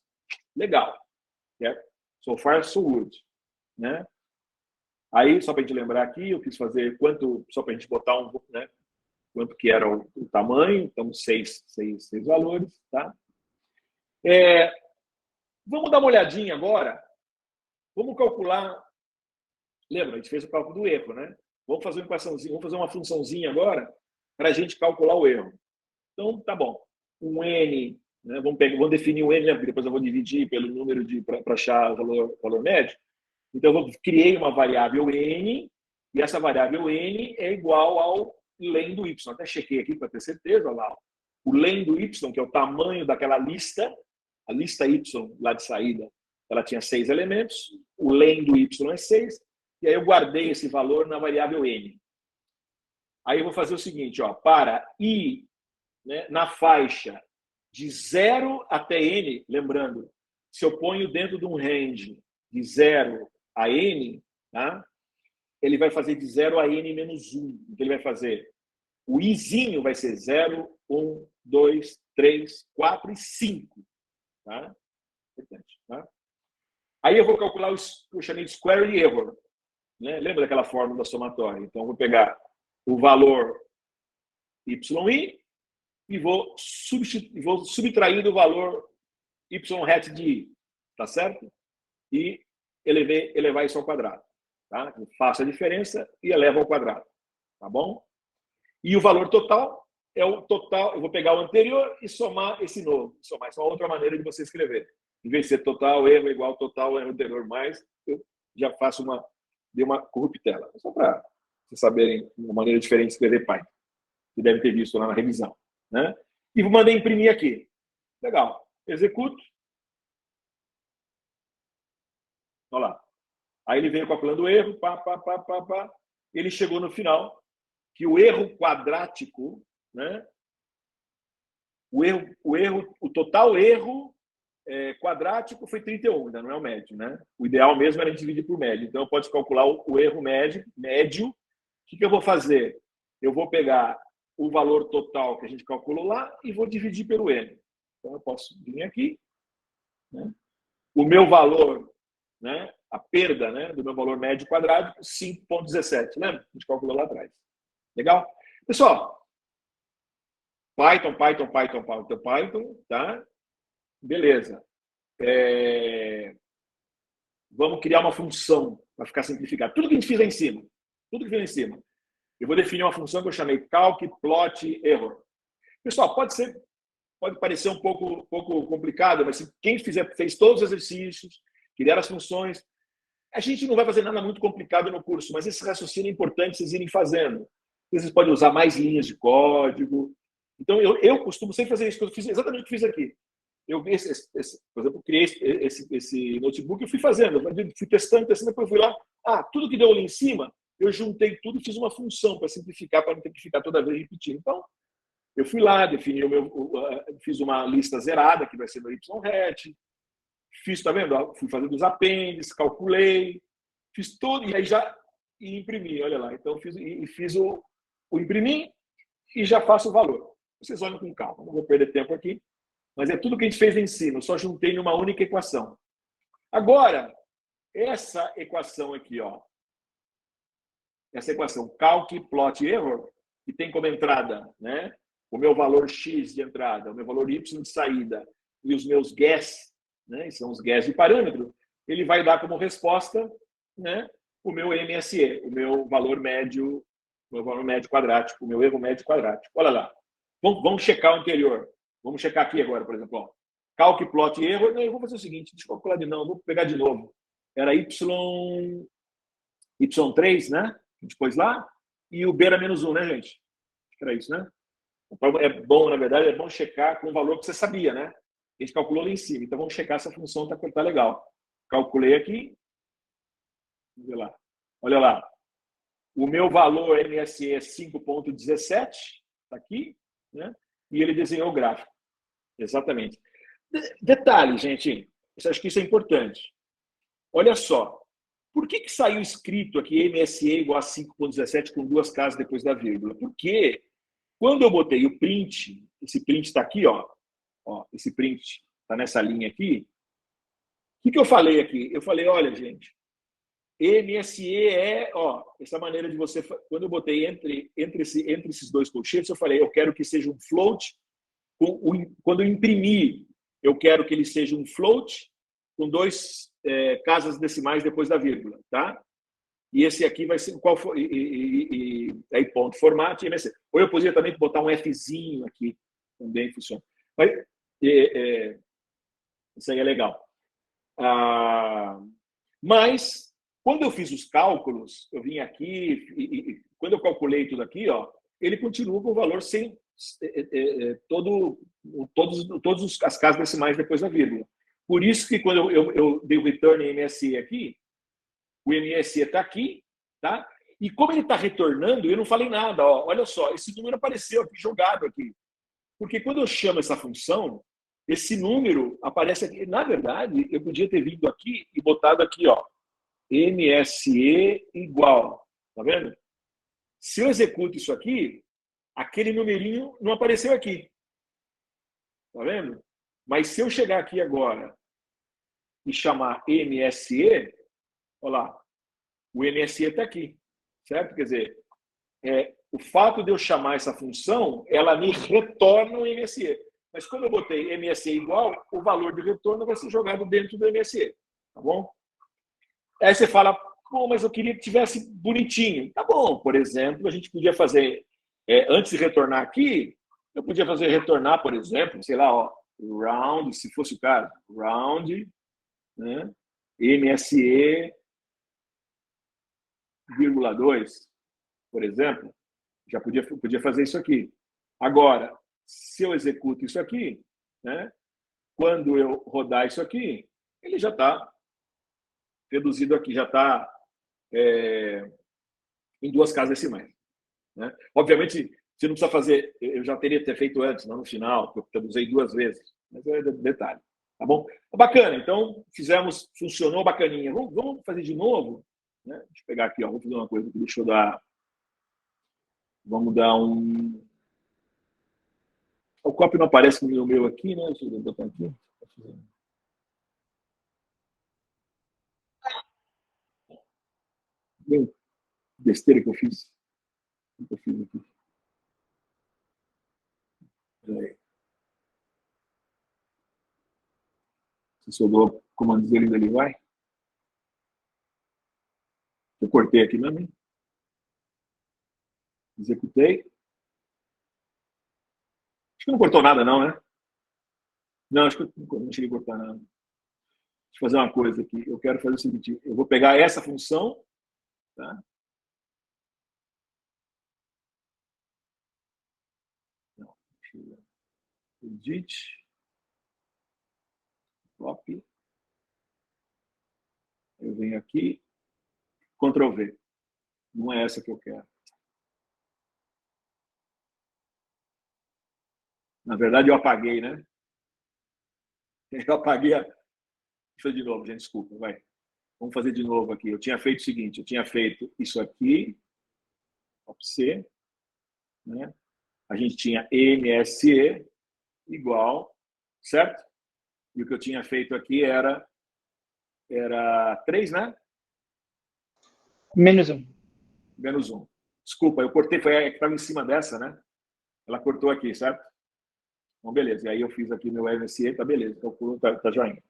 Legal. So far, so good. Né? Aí, só para a gente lembrar aqui, eu quis fazer só para a gente botar né, quanto que era o tamanho. Então, seis valores. Tá? Vamos dar uma olhadinha agora. Vamos calcular. Lembra, a gente fez o cálculo do erro, né? Vamos fazer uma equaçãozinha, vamos fazer uma funçãozinha agora para a gente calcular o erro. Então, tá bom. Um N, né? Vamos definir o N, né? Depois eu vou dividir pelo número para achar o valor médio. Então, criei uma variável N, e essa variável N é igual ao len do Y. Até chequei aqui para ter certeza, olha lá. O len do Y, que é o tamanho daquela lista, a lista Y lá de saída, ela tinha 6 elementos, o len do Y é 6, e aí eu guardei esse valor na variável N. Aí eu vou fazer o seguinte, ó, para I, né, na faixa de 0 até N, lembrando, se eu ponho dentro de um range de 0 a N, tá? Ele vai fazer de 0 a N menos 1. O que ele vai fazer? O Izinho vai ser 0, 1, 2, 3, 4 e 5. Tá? Importante. Tá? Aí eu vou calcular o que eu chamei de square error. Né? Lembra daquela fórmula somatória? Então, eu vou pegar o valor YI e vou subtrair do valor Y hat de I. Tá certo? E elevar isso ao quadrado. Tá? Eu faço a diferença e elevo ao quadrado. Tá bom? E o valor total é o total. Eu vou pegar o anterior e somar esse novo. Somar. Isso é uma outra maneira de você escrever. Em vez de ser total erro igual total erro anterior mais, eu já faço de uma corruptela. Só para vocês saberem uma maneira diferente de escrever Python. Você deve ter visto lá na revisão. Né? E vou mandar imprimir aqui. Legal. Executo. Olha lá. Aí ele veio calculando o erro, pá. Ele chegou no final, que o erro quadrático, né? O total erro quadrático foi 31, ainda não é o médio, né? O ideal mesmo era dividir por médio. Então eu posso calcular o erro médio. O que eu vou fazer? Eu vou pegar o valor total que a gente calculou lá e vou dividir pelo N. Então eu posso vir aqui, né? O meu valor, né? A perda, né, do meu valor médio quadrático, 5,17. Lembra? A gente calculou lá atrás. Legal? Pessoal, Python, tá? Beleza. Vamos criar uma função para ficar simplificado. Tudo que a gente fizer em cima. Eu vou definir uma função que eu chamei calc plot error. Pessoal, pode parecer um pouco complicado, mas se quem fez todos os exercícios, criar as funções, a gente não vai fazer nada muito complicado no curso, mas esse raciocínio é importante vocês irem fazendo. Vocês podem usar mais linhas de código. Então, eu costumo sempre fazer isso, que eu fiz exatamente o que fiz aqui. Eu vi, por exemplo, criei esse notebook e fui fazendo, fui testando, depois fui lá. Tudo que deu ali em cima, eu juntei tudo e fiz uma função para simplificar, para não ter que ficar toda vez repetindo. Então, eu fui lá, defini fiz uma lista zerada, que vai ser meu YHat, fiz, tá vendo? Fui fazendo os apêndices, calculei, fiz tudo, e aí já imprimi, olha lá. Então, fiz o imprimir e já faço o valor. Vocês olham com calma, não vou perder tempo aqui, mas é tudo que a gente fez lá em cima, eu só juntei numa única equação. Agora, essa equação aqui, ó, essa equação calc plot error, que tem como entrada, né, o meu valor x de entrada, o meu valor y de saída e os meus guess, né, são os guess de parâmetro, ele vai dar como resposta, né, o meu MSE, o meu valor médio quadrático, o meu erro médio quadrático. Olha lá. Vamos checar o anterior. Vamos checar aqui agora, por exemplo. Ó. Calc plot erro. Eu vou fazer o seguinte, deixa eu calcular de novo, vou pegar de novo. Era y3, né? A gente pôs lá. E o b era menos 1, né, gente? Era isso, né? É bom, na verdade, é bom checar com o valor que você sabia, né? A gente calculou lá em cima. Então, vamos checar se a função tá legal. Calculei aqui. Vamos ver lá. Olha lá. O meu valor MSE é 5,17. Está aqui. Né? E ele desenhou o gráfico. Exatamente. Detalhe, gente. Eu acho que isso é importante. Olha só. Por que saiu escrito aqui MSE igual a 5,17 com duas casas depois da vírgula? Porque quando eu botei o print, esse print está aqui, ó, esse print está nessa linha aqui. O que eu falei aqui? Eu falei, olha, gente, MSE é, essa maneira de você... Quando eu botei entre esses dois colchetes, eu falei, eu quero que seja um float. Quando eu imprimir, eu quero que ele seja um float com dois casas decimais depois da vírgula, tá? E esse aqui vai ser qual for, aí ponto, formato e MSE. Ou eu poderia também botar um Fzinho aqui, também funciona. Mas, isso aí é legal. Mas, quando eu fiz os cálculos, eu vim aqui, quando eu calculei tudo aqui, ó, ele continua com o valor sem todas as casas decimais depois da vírgula. Por isso que quando eu dei o return em MSE aqui, o MSE está aqui, tá? E como ele está retornando, eu não falei nada. Ó, olha só, esse número apareceu aqui, jogado aqui. Porque quando eu chamo essa função, esse número aparece aqui. Na verdade, eu podia ter vindo aqui e botado aqui, ó, MSE igual. Tá vendo? Se eu executo isso aqui, aquele numerinho não apareceu aqui. Tá vendo? Mas se eu chegar aqui agora e chamar MSE, olha lá, o MSE está aqui, certo? Quer dizer, o fato de eu chamar essa função, ela me retorna o MSE. Mas quando eu botei MSE igual, o valor de retorno vai ser jogado dentro do MSE, tá bom? Aí você fala, pô, mas eu queria que tivesse bonitinho. Tá bom, por exemplo, a gente podia fazer, antes de retornar aqui, eu podia fazer retornar, por exemplo, sei lá, ó, round, se fosse o caso, round, né, MSE, vírgula 2, por exemplo, já podia fazer isso aqui. Agora, se eu executo isso aqui, né, quando eu rodar isso aqui, ele já está reduzido aqui, já está em 2 casas decimais. Né? Obviamente, você não precisa fazer, eu já teria que ter feito antes, não no final, porque eu usei 2 vezes, mas é detalhe. Tá bom? Bacana, então fizemos, funcionou bacaninha. Vamos fazer de novo? Né? Deixa eu pegar aqui, ó, vou fazer uma coisa aqui, deixa eu dar. Vamos dar um. O copy não aparece no meu aqui, né? Deixa eu botar aqui. Bem, besteira que eu fiz. O que eu fiz aqui? Se sobrou comandos dele, ele vai. Eu cortei aqui mesmo, hein? Executei. Acho que não cortou nada, não, né? Não, acho que eu não cheguei a cortar nada. Deixa eu fazer uma coisa aqui. Eu quero fazer o seguinte: eu vou pegar essa função, tá? Não, edit, copy. Eu venho aqui, Ctrl V. Não é essa que eu quero. Na verdade, eu apaguei, né? Eu apaguei a. Deixa eu de novo, gente, desculpa, vai. Vamos fazer de novo aqui. Eu tinha feito o seguinte: eu tinha feito isso aqui, C, né? A gente tinha MSE igual, certo? E o que eu tinha feito aqui era 3, né? -1. Menos 1. Desculpa, eu cortei, foi a que estava em cima dessa, né? Ela cortou aqui, certo? Então, beleza. E aí eu fiz aqui meu MSE, tá beleza. Então, tá joinha.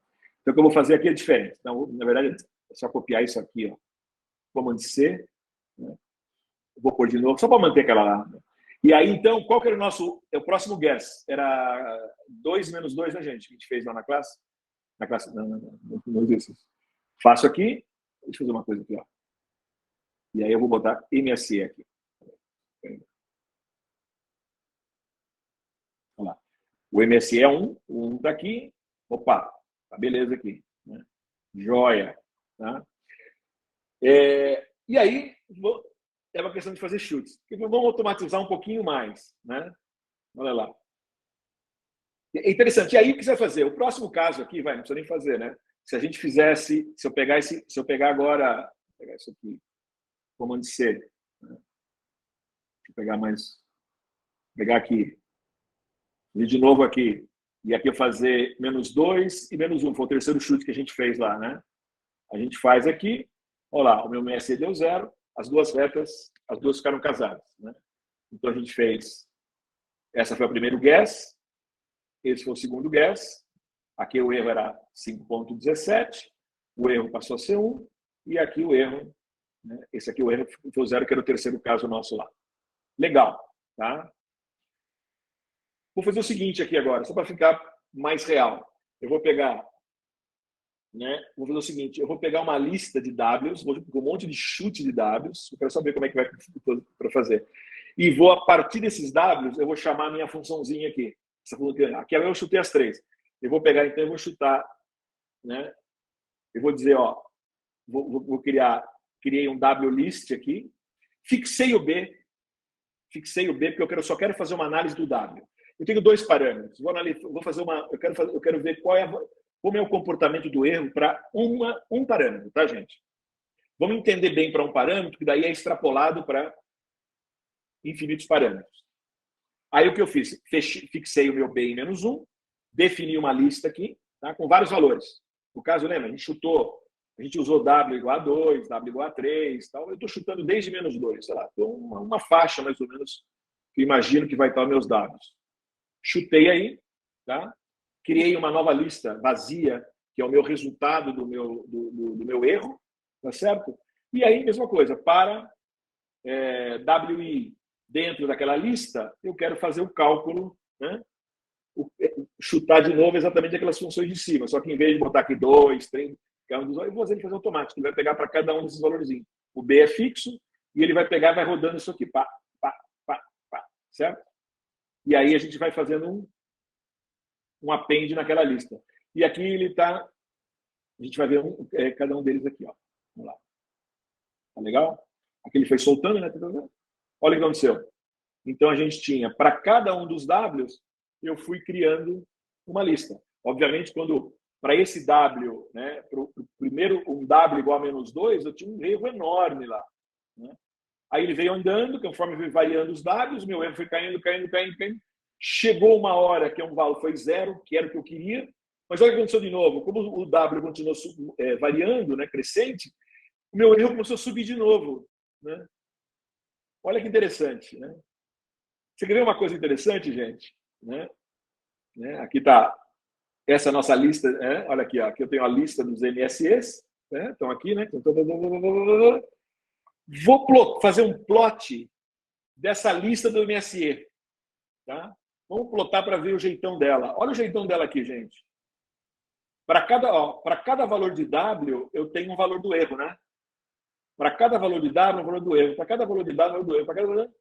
Então, o que eu vou fazer aqui é diferente. Então, na verdade, é só copiar isso aqui, ó. Comando C, né? Vou pôr de novo, só para manter aquela lá. E aí, então, qual que era o próximo guess? Era 2 menos 2, né, gente? Que a gente fez lá na classe? Na classe, no exercício. Faço aqui, deixa eu fazer uma coisa aqui, ó. E aí eu vou botar MSE aqui. Olha lá. O MSE é 1, o 1 está aqui. Opa, tá beleza aqui. Né? Joia. Tá? E aí, é uma questão de fazer chutes. Vamos automatizar um pouquinho mais. Né? Olha lá. É interessante. E aí, o que você vai fazer? O próximo caso aqui, não precisa nem fazer, né? Se a gente fizesse, se eu pegar agora, vou pegar isso aqui, comando C. Né? Deixa eu pegar mais. Pegar aqui. E de novo aqui. E aqui eu fazer -2 e -1. Foi o terceiro chute que a gente fez lá, né? A gente faz aqui. Olha lá, o meu MSE deu 0. As duas retas, as duas ficaram casadas, né? Então a gente fez. Essa foi o primeiro guess. Esse foi o segundo guess. Aqui o erro era 5,17. O erro passou a ser 1. E aqui o erro né? Esse aqui, o erro foi o zero, que era o terceiro caso nosso lá. Legal, tá? Vou fazer o seguinte aqui agora, só para ficar mais real. Eu vou pegar, né? Vou fazer o seguinte, eu vou pegar uma lista de Ws, vou com um monte de chute de Ws, eu quero saber como é que vai para fazer. E vou, a partir desses Ws, eu vou chamar a minha funçãozinha aqui. Aqui eu chutei as três. Eu vou pegar, então, eu vou chutar, né? Eu vou dizer, ó, vou criei um WList aqui, fixei o B, porque eu só quero fazer uma análise do W. Eu tenho dois parâmetros. Vou fazer uma, eu quero ver como é o comportamento do erro para um parâmetro, tá, gente? Vamos entender bem para um parâmetro, que daí é extrapolado para infinitos parâmetros. Aí o que eu fiz? Fixei o meu B em -1, defini uma lista aqui, tá, com vários valores. No caso, lembra, a gente usou W igual a 2, W igual a 3, tal. Eu estou chutando desde -2, sei lá, uma faixa mais ou menos que imagino que vai estar os meus dados. Chutei aí, tá? Criei uma nova lista vazia, que é o meu resultado do meu erro, tá certo? E aí, mesma coisa, para WI dentro daquela lista, eu quero fazer o cálculo, né? Chutar de novo exatamente aquelas funções de cima, só que em vez de botar aqui 2, 3, eu vou fazer ele fazer automático, ele vai pegar para cada um desses valorzinhos. O B é fixo e ele vai pegar e vai rodando isso aqui, pá, pá, pá, pá, certo? E aí a gente vai fazendo um append naquela lista. E aqui ele está, a gente vai ver cada um deles aqui, ó. Vamos lá. Tá legal? Aqui ele foi soltando, né? Olha o que aconteceu. Então a gente tinha, para cada um dos Ws, eu fui criando uma lista. Obviamente, para esse W, né, para o primeiro, um W igual a -2, eu tinha um erro enorme lá. Né? Aí ele veio andando, conforme veio variando os Ws, meu erro foi caindo. Chegou uma hora que um valor foi 0, que era o que eu queria, mas olha o que aconteceu de novo. Como o W continuou variando, né, crescente, o meu erro começou a subir de novo. Né? Olha que interessante. Né? Você quer ver uma coisa interessante, gente? Né? Aqui está essa nossa lista. Né? Olha aqui, ó. Aqui eu tenho a lista dos MSEs. Né? Estão aqui, né? Vou fazer um plot dessa lista do MSE. Tá? Vamos plotar para ver o jeitão dela. Olha o jeitão dela aqui, gente. Para cada valor de W, eu tenho um valor do erro, né? Para cada valor de W, um valor do erro. Para cada valor de W, um valor do erro. Para cada valor...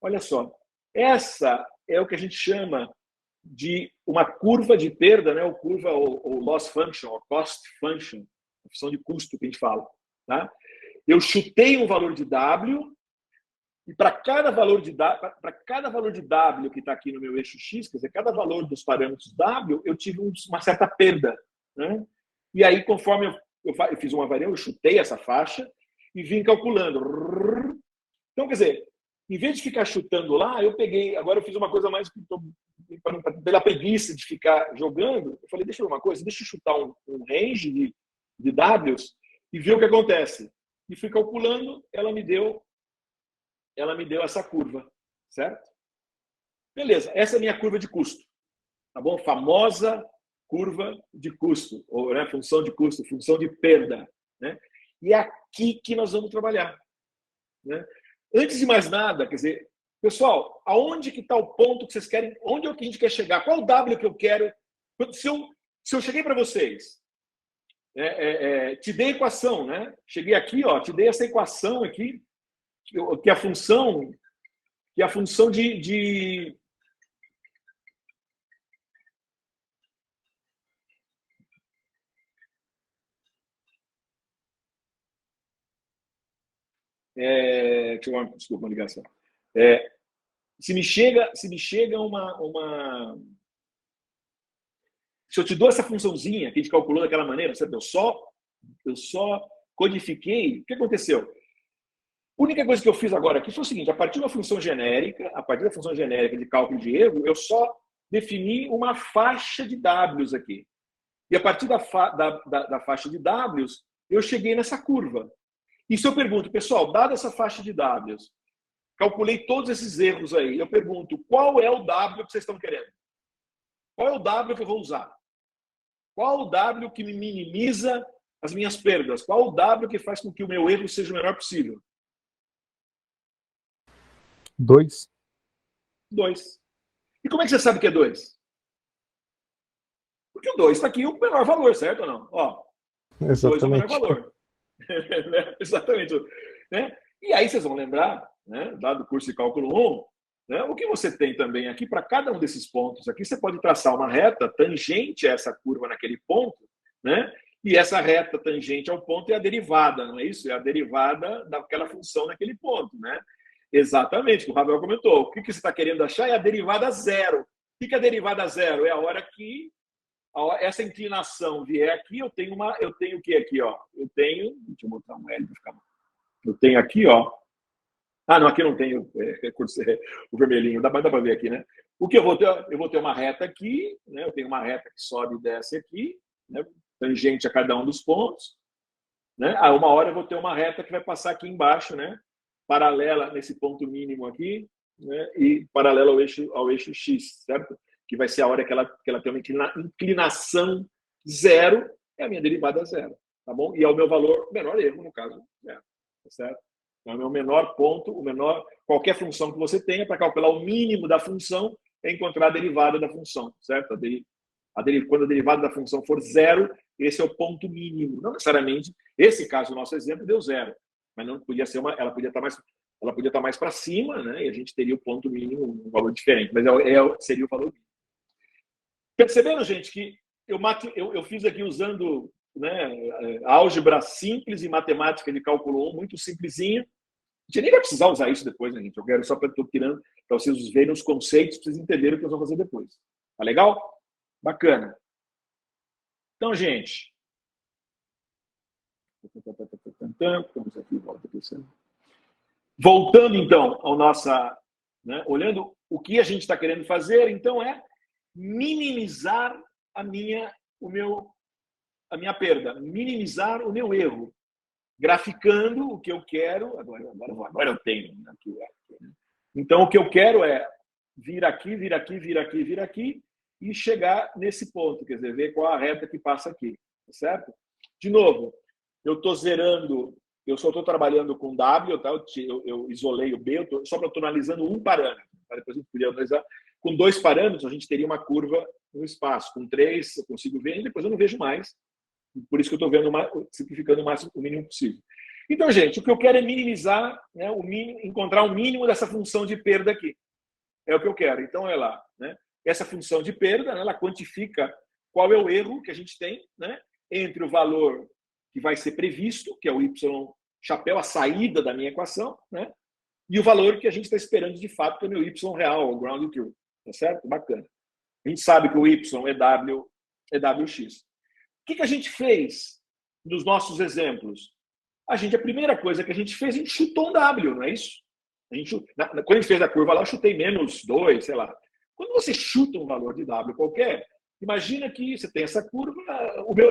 Olha só. Essa é o que a gente chama de uma curva de perda, né? Ou loss function, ou cost function, a função de custo que a gente fala. Tá? Eu chutei um valor de W, e para cada valor de W que está aqui no meu eixo X, quer dizer, cada valor dos parâmetros W, eu tive uma certa perda. Né? E aí, conforme eu fiz uma variância, eu chutei essa faixa e vim calculando. Então, quer dizer, em vez de ficar chutando lá, agora eu fiz uma coisa mais pela preguiça de ficar jogando. Eu falei, deixa eu ver uma coisa, deixa eu chutar um range de Ws e ver o que acontece. E fui calculando, ela me deu essa curva, certo? Beleza, essa é a minha curva de custo, tá bom? Famosa curva de custo, ou né, função de custo, função de perda, né? E é aqui que nós vamos trabalhar, né? Antes de mais nada, quer dizer, pessoal, aonde que está o ponto que vocês querem, onde é que a gente quer chegar? Qual o W que eu quero? Se eu cheguei para vocês, te dei a equação, né? Cheguei aqui, ó, te dei essa equação aqui, que a função de desculpa, uma ligação. Se me chega se eu te dou essa funçãozinha que a gente calculou daquela maneira, certo? Eu só codifiquei. O que aconteceu? A única coisa que eu fiz agora aqui foi o seguinte: a partir da função genérica de cálculo de erro, eu só defini uma faixa de Ws aqui. E a partir da faixa de Ws, eu cheguei nessa curva. E se eu pergunto, pessoal, dada essa faixa de Ws, calculei todos esses erros aí, eu pergunto, qual é o W que vocês estão querendo? Qual é o W que eu vou usar? Qual é o W que me minimiza as minhas perdas. Qual o W que faz com que o meu erro seja o menor possível? 2. 2. E como é que você sabe que é 2? Porque o 2 está aqui o menor valor, certo ou não? Ó, 2 é o menor Exatamente. valor. Exatamente. Né? E aí vocês vão lembrar, né, lá do curso de cálculo 1, né, o que você tem também aqui, para cada um desses pontos aqui, você pode traçar uma reta tangente a essa curva naquele ponto, né? E essa reta tangente ao ponto é a derivada, não é isso? É a derivada daquela função naquele ponto, né? Exatamente, o Rafael comentou. O que você está querendo achar é a derivada zero. O que é a derivada zero? É a hora que essa inclinação vier aqui, eu tenho o que aqui, ó? Deixa eu botar um L para ficar. Eu tenho aqui, ó. Ah, não, aqui não tem o vermelhinho, dá para ver aqui, né? O que eu vou ter? Eu vou ter uma reta aqui, né? Eu tenho uma reta que sobe e desce aqui, né? Tangente a cada um dos pontos, né? A uma hora eu vou ter uma reta que vai passar aqui embaixo, né? Paralela nesse ponto mínimo aqui, né? E paralela ao eixo X, certo? Que vai ser a hora que ela tem uma inclinação zero, é a minha derivada zero, tá bom? E é o meu valor, menor erro, no caso, zero, tá certo? Então, é o meu menor ponto, qualquer função que você tenha, para calcular o mínimo da função, é encontrar a derivada da função, certo? Quando a derivada da função for zero, esse é o ponto mínimo. Não necessariamente, esse caso, o nosso exemplo, deu zero, mas não podia ser ela podia estar mais para cima, né? E a gente teria o ponto mínimo, um valor diferente, mas seria o valor mínimo. Perceberam, gente, que eu fiz aqui usando, né, álgebra simples e matemática de cálculo 1, muito simplesinho. A gente nem vai precisar usar isso depois, né, gente? Eu quero só para tirando, para vocês verem os conceitos, para vocês entenderem o que nós vamos fazer depois. Tá legal? Bacana. Então, gente. Vamos aqui, voltando, então, ao nossa. Né, olhando o que a gente está querendo fazer, então, é minimizar a minha perda, minimizar o meu erro, graficando o que eu quero. Agora eu tenho. Aqui. Então, o que eu quero é vir aqui, vir aqui, vir aqui, vir aqui e chegar nesse ponto, quer dizer, ver qual a reta que passa aqui, tá certo? De novo, eu estou zerando, eu só estou trabalhando com W, tá? Eu isolei o B, só para estou analisando um parâmetro. Tá? Depois a gente podia analisar. Com 2 parâmetros, a gente teria uma curva no espaço. Com 3, eu consigo ver, e depois eu não vejo mais. Por isso que eu estou simplificando o mínimo possível. Então, gente, o que eu quero é minimizar, né, encontrar o mínimo dessa função de perda aqui. É o que eu quero. Então, olha lá. Né? Essa função de perda, né, ela quantifica qual é o erro que a gente tem, né, entre o valor que vai ser previsto, que é o y chapéu, a saída da minha equação, né, e o valor que a gente está esperando de fato, que é o meu y real, o ground truth. Tá certo? Bacana. A gente sabe que o y é wx. O que a gente fez nos nossos exemplos? A primeira coisa que a gente fez, a gente chutou um w, não é isso? Quando a gente fez a curva lá, eu chutei -2, sei lá. Quando você chuta um valor de w qualquer, imagina que você tem essa curva,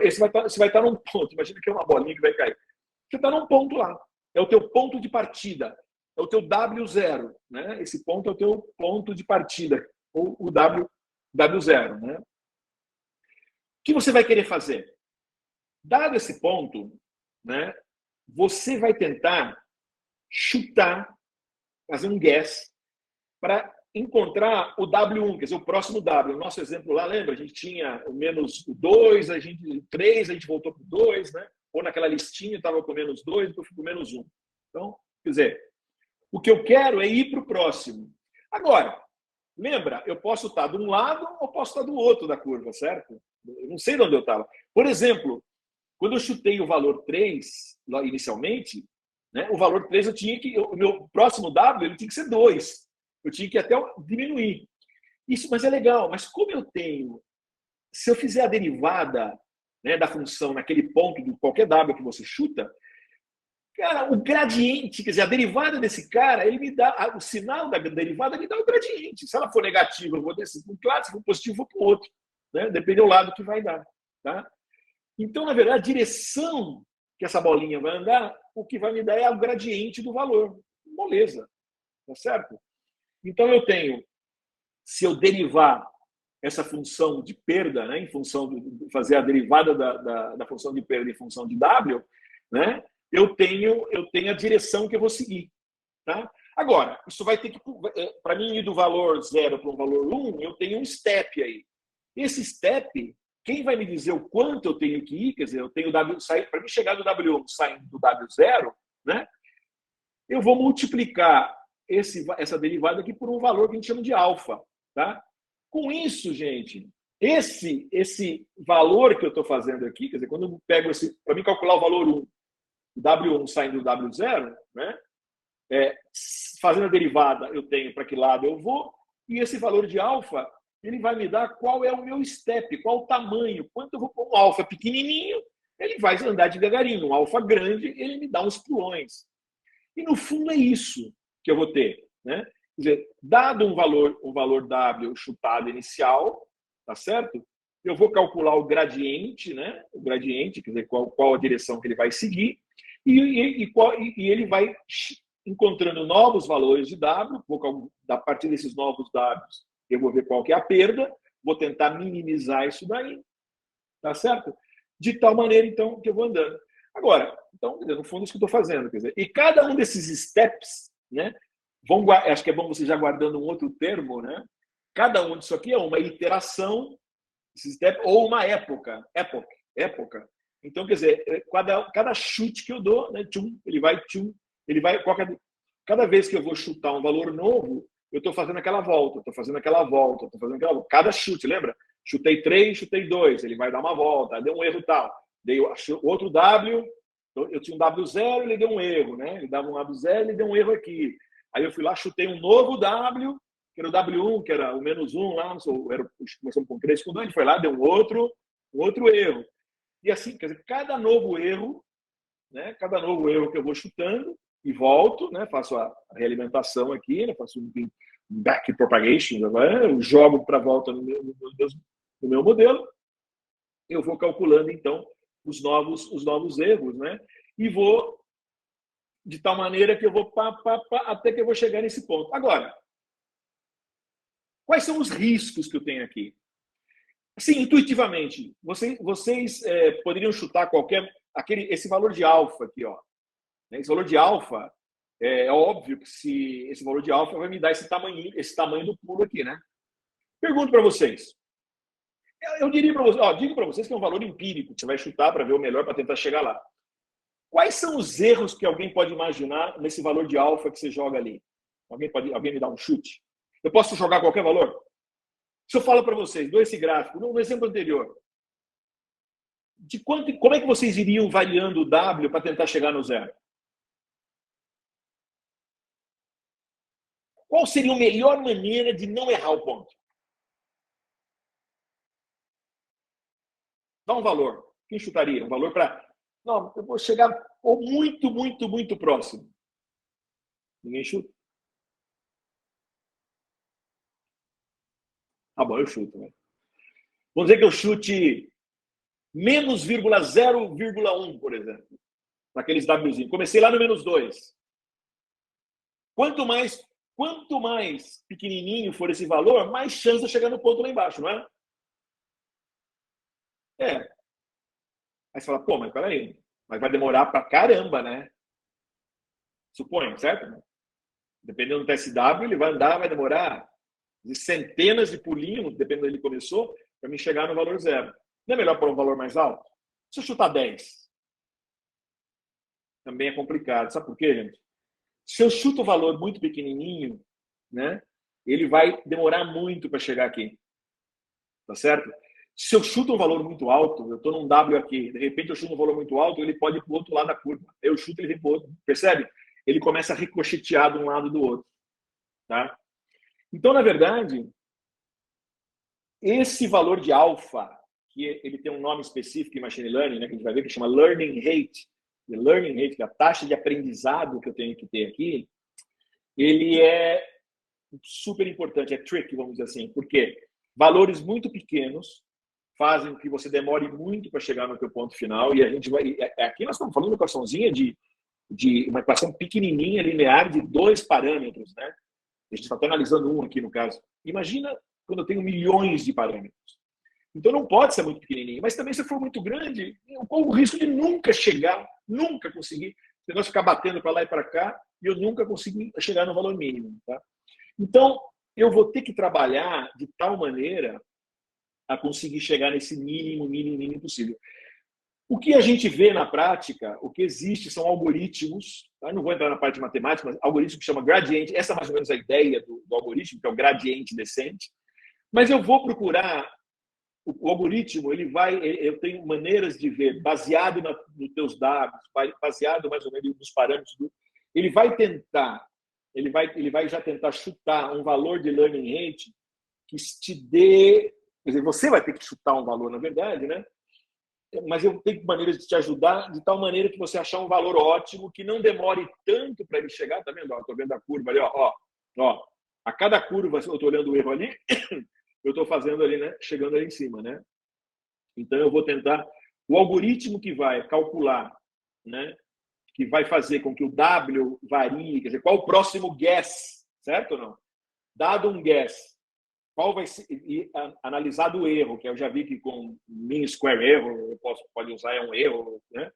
esse vai estar num ponto. Imagina que é uma bolinha que vai cair. Você está num ponto lá. É o teu ponto de partida. É o teu W0. Né? Esse ponto é o teu ponto de partida. Ou o W0. Né? O que você vai querer fazer? Dado esse ponto, né, você vai tentar chutar, fazer um guess, para encontrar o W1, quer dizer, o próximo W. O nosso exemplo lá, lembra? A gente tinha o -2, o 3, a gente voltou para o 2, né? Ou naquela listinha estava com -2, depois fui com -1. Então, quer dizer, o que eu quero é ir para o próximo. Agora, lembra, eu posso estar de um lado ou posso estar do outro da curva, certo? Eu não sei de onde eu estava. Por exemplo, quando eu chutei o valor 3, lá inicialmente, né, o valor 3 o meu próximo W ele tinha que ser 2. Eu tinha que até diminuir. Isso, mas é legal. Mas como eu tenho, se eu fizer a derivada, né, da função naquele ponto de qualquer W que você chuta, cara, o gradiente, quer dizer, a derivada desse cara, ele me dá, o sinal da derivada me dá o gradiente. Se ela for negativa, eu vou descer para um lado, se for positivo, eu vou para o outro. Né? Depende do lado que vai dar. Tá? Então, na verdade, a direção que essa bolinha vai andar, o que vai me dar é o gradiente do valor. Moleza. Tá certo? Então, eu tenho, se eu derivar essa função de perda, né, em função de fazer a derivada da função de perda em função de W, né, eu tenho a direção que eu vou seguir. Tá? Agora, isso vai ter que, para mim, ir do valor 0 para um valor 1, eu tenho um step aí. Esse step, quem vai me dizer o quanto eu tenho que ir, quer dizer, eu tenho W, para mim chegar do W1 saindo do W0, né, eu vou multiplicar essa derivada aqui por um valor que a gente chama de alfa. Tá? Com isso, gente, esse valor que eu estou fazendo aqui, quer dizer, quando eu pego para mim calcular o valor 1, o W1 saindo do W0, né, fazendo a derivada, eu tenho para que lado eu vou, e esse valor de alfa, ele vai me dar qual é o meu step, qual o tamanho, quanto eu vou pôr um alfa pequenininho, ele vai andar devagarinho, um alfa grande, ele me dá uns pulões. E no fundo é isso que eu vou ter, né? Quer dizer, dado um valor W chutado inicial, tá certo? Eu vou calcular o gradiente, né? O gradiente, quer dizer, qual a direção que ele vai seguir, e ele vai encontrando novos valores de W, a partir desses novos Ws, eu vou ver qual que é a perda, vou tentar minimizar isso daí, tá certo? De tal maneira, então, que eu vou andando. Agora, então, no fundo, é isso que eu estou fazendo. Quer dizer, e cada um desses steps, né? Acho que é bom você já guardando um outro termo, né? Cada um disso aqui é uma iteração, step, ou uma época. Então, quer dizer, cada chute que eu dou, né? Ele vai, cada vez que eu vou chutar um valor novo, eu estou fazendo aquela volta, Cada chute, lembra? Chutei 3, chutei 2, ele vai dar uma volta, deu um erro tal. Dei outro W, eu tinha um W0, ele deu um erro, né? Ele dava um W0, ele deu um erro aqui. Aí eu fui lá, chutei um novo W, que era o W1, que era o -1 lá, começamos com 3, com 2, ele foi lá, deu um outro erro. E assim, quer dizer, cada novo erro, né? Cada novo erro que eu vou chutando e volto, né? Faço a realimentação aqui, né? Faço um back propagation, né? Eu jogo para volta no meu modelo, eu vou calculando então os novos erros, né? E vou de tal maneira que eu vou até que eu vou chegar nesse ponto. Agora, quais são os riscos que eu tenho aqui? Assim, intuitivamente, vocês poderiam chutar esse valor de alfa aqui, ó. Esse valor de alfa, é óbvio que se esse valor de alfa vai me dar esse tamanho do pulo aqui, né? Pergunto para vocês. Eu diria para vocês, digo para vocês que é um valor empírico, que você vai chutar para ver o melhor para tentar chegar lá. Quais são os erros que alguém pode imaginar nesse valor de alfa que você joga ali? Alguém me dá um chute? Eu posso jogar qualquer valor? Se eu falo para vocês, dou esse gráfico, no exemplo anterior, como é que vocês iriam variando o W para tentar chegar no zero? Qual seria a melhor maneira de não errar o ponto? Dá um valor. Quem chutaria? Um valor para... Não, eu vou chegar muito, muito, muito próximo. Ninguém chuta? Tá bom, eu chuto. Né? Vamos dizer que eu chute menos 0,1, por exemplo. Naqueles Wzinhos. Comecei lá no -2. Quanto mais pequenininho for esse valor, mais chance de eu chegar no ponto lá embaixo, não é? Aí você fala, pô, mas peraí, mas vai demorar pra caramba, né? Suponho, certo? Dependendo do TSW, ele vai andar, vai demorar de centenas de pulinhos, dependendo onde ele começou, para mim chegar no valor 0. Não é melhor pôr um valor mais alto? Se eu chutar 10, também é complicado. Sabe por quê, gente? Se eu chuto um valor muito pequenininho, né, ele vai demorar muito para chegar aqui. Tá certo? Se eu chuto um valor muito alto, eu estou num W aqui, de repente eu chuto um valor muito alto, ele pode ir para o outro lado da curva. Eu chuto, ele vem para o outro. Percebe? Ele começa a ricochetear de um lado do outro. Tá? Então, na verdade, esse valor de alfa, que ele tem um nome específico em Machine Learning, né, que a gente vai ver que chama Learning Rate, que é a taxa de aprendizado que eu tenho que ter aqui, ele é super importante, é tricky, vamos dizer assim, porque valores muito pequenos fazem com que você demore muito para chegar no seu ponto final, e a gente vai... Aqui nós estamos falando de uma equaçãozinha de uma equação pequenininha, linear, de 2 parâmetros, né? A gente está até analisando um aqui, no caso. Imagina quando eu tenho milhões de parâmetros. Então não pode ser muito pequenininho, mas também se for muito grande, eu corro o risco de nunca chegar, nunca conseguir, o negócio ficar batendo para lá e para cá, e eu nunca conseguir chegar no valor mínimo. Tá? Então, eu vou ter que trabalhar de tal maneira a conseguir chegar nesse mínimo possível. O que a gente vê na prática, o que existe são algoritmos, tá? Não vou entrar na parte de matemática, mas algoritmo que chama gradiente, essa é mais ou menos a ideia do algoritmo, que é o gradiente descente, mas eu vou procurar, o algoritmo, eu tenho maneiras de ver, baseado nos teus dados, baseado mais ou menos nos parâmetros, ele vai já tentar chutar um valor de learning rate que te dê, quer dizer, você vai ter que chutar um valor, na verdade, né? Mas eu tenho maneiras de te ajudar de tal maneira que você achar um valor ótimo, que não demore tanto para ele chegar. Tá vendo? Estou vendo a curva ali, ó. A cada curva, eu estou olhando o erro ali, eu estou fazendo ali, né? Chegando ali em cima, né? Então eu vou tentar o algoritmo que vai calcular, né? Que vai fazer com que o W varie, quer dizer, qual o próximo guess, certo ou não? Dado um guess, qual vai ser, e analisado o erro, que eu já vi que com mean square erro, pode usar um erro, né?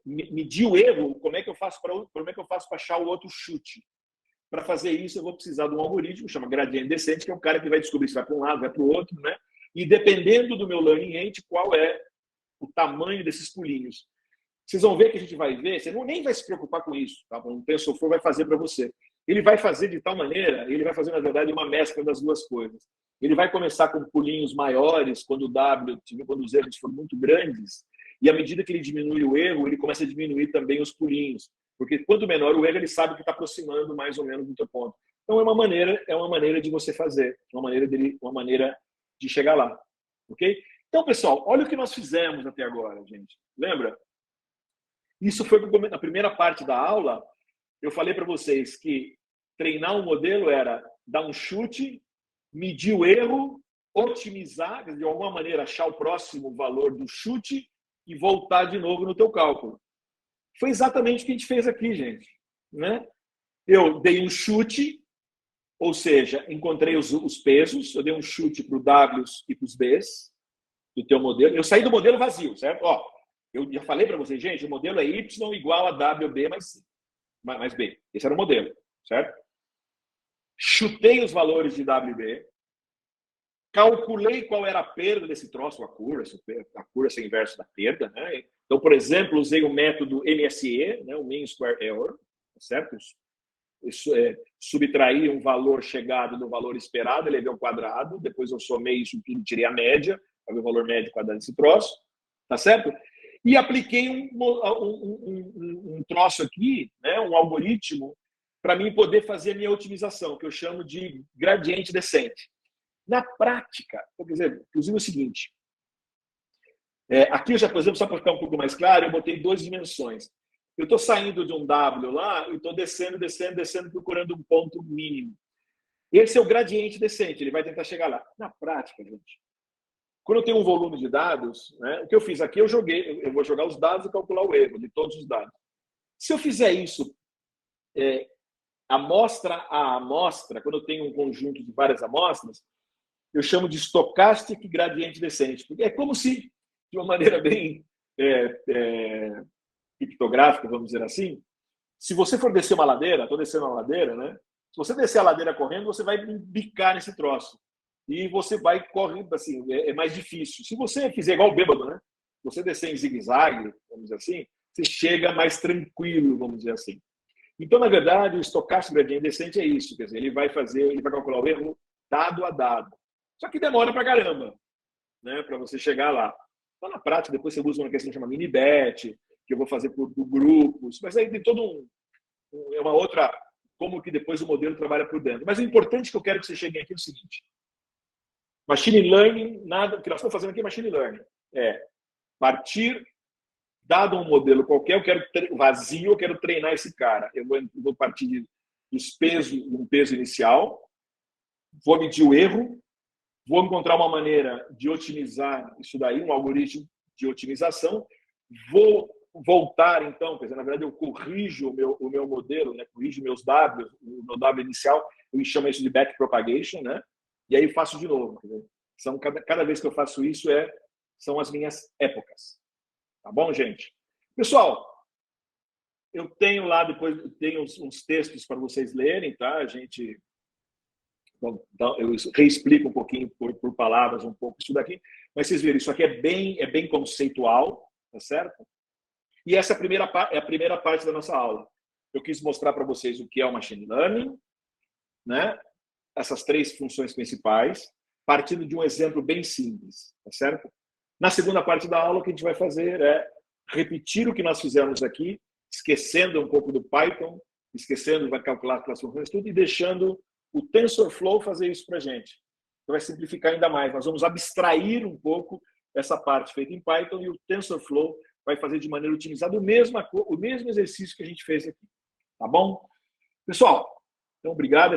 Medir o erro, como é que eu faço para achar o outro chute? Para fazer isso, eu vou precisar de um algoritmo, chama gradiente descente, que é um cara que vai descobrir se vai para um lado, vai para o outro, né? E dependendo do meu learning rate, qual é o tamanho desses pulinhos. Vocês vão ver que a gente vai ver, você nem vai se preocupar com isso, tá? Um TensorFlow vai fazer para você. Ele vai fazer de tal maneira, ele vai fazer, na verdade, uma mescla das duas coisas. Ele vai começar com pulinhos maiores, quando os erros forem muito grandes, e à medida que ele diminui o erro, ele começa a diminuir também os pulinhos. Porque quanto menor o erro, ele sabe que está aproximando mais ou menos do teu ponto. Então, é uma maneira de você fazer, uma maneira de chegar lá. Ok? Então, pessoal, olha o que nós fizemos até agora, gente. Lembra? Isso foi na primeira parte da aula. Eu falei para vocês que treinar um modelo era dar um chute, medir o erro, otimizar, de alguma maneira achar o próximo valor do chute e voltar de novo no teu cálculo. Foi exatamente o que a gente fez aqui, gente. Né? Eu dei um chute, ou seja, encontrei os pesos, eu dei um chute para o W e para os Bs do teu modelo. Eu saí do modelo vazio, certo? Ó, eu já falei para vocês, gente, o modelo é Y igual a WB mais B. Esse era o modelo, certo? Chutei os valores de WB, calculei qual era a perda desse troço, a accuracy é o inverso da perda, né? Então, por exemplo, usei o método MSE, né, o Mean Square Error, certo? Subtraí um valor chegado do valor esperado, elevei ao quadrado, depois eu somei isso tudo, tirei a média, para ver o valor médio quadrado desse troço, tá certo? E apliquei um troço aqui, né, um algoritmo, para mim poder fazer a minha otimização, que eu chamo de gradiente descente. Na prática, quer dizer, inclusive é o seguinte, aqui eu já, por exemplo, só para ficar um pouco mais claro, eu botei 2 dimensões. Eu estou saindo de um W lá e estou descendo, procurando um ponto mínimo. Esse é o gradiente descente, ele vai tentar chegar lá. Na prática, gente, quando eu tenho um volume de dados, né, o que eu fiz aqui, eu vou jogar os dados e calcular o erro de todos os dados. Se eu fizer isso amostra a amostra, quando eu tenho um conjunto de várias amostras, eu chamo de stochastic gradient descent. Porque é como se, de uma maneira bem criptográfica, vamos dizer assim, se você for descer uma ladeira, estou descendo uma ladeira, né? Se você descer a ladeira correndo, você vai bicar nesse troço. E você vai correndo, assim, é mais difícil. Se você fizer igual o bêbado, né? Você descer em zigue-zague, vamos dizer assim, você chega mais tranquilo, vamos dizer assim. Então, na verdade, o stochastic gradient descent é isso, quer dizer, ele vai calcular o erro dado a dado. Só que demora pra caramba, né, para você chegar lá. Então, na prática, depois você usa uma questão que chama mini-bet, que eu vou fazer por grupos, mas aí tem todo é uma outra, como que depois o modelo trabalha por dentro. Mas o importante que eu quero que você cheguem aqui é o seguinte: machine learning, nada, o que nós estamos fazendo aqui é machine learning. Partir, dado um modelo qualquer, eu quero vazio, eu quero treinar esse cara. Eu vou partir de um peso inicial, vou medir o erro, vou encontrar uma maneira de otimizar isso daí, um algoritmo de otimização, vou voltar, então, quer dizer, na verdade, eu corrijo o meu modelo, né? Corrijo meus W, o meu W inicial, eu chamo isso de backpropagation, né? E aí eu faço de novo. São cada vez que eu faço isso são as minhas épocas. Tá bom, gente? Pessoal, eu tenho lá depois uns textos para vocês lerem, tá? A gente eu reexplico um pouquinho por palavras um pouco isso daqui, mas vocês viram, isso aqui é bem conceitual, tá certo? E essa é a primeira parte da nossa aula. Eu quis mostrar para vocês o que é o machine learning, né? Essas 3 funções principais, partindo de um exemplo bem simples, tá certo? Na segunda parte da aula, o que a gente vai fazer é repetir o que nós fizemos aqui, esquecendo um pouco do Python, esquecendo, vai calcular as funções, tudo, e deixando o TensorFlow fazer isso para a gente. Então, vai simplificar ainda mais. Nós vamos abstrair um pouco essa parte feita em Python e o TensorFlow vai fazer de maneira otimizada o mesmo exercício que a gente fez aqui. Tá bom? Pessoal, então, obrigado.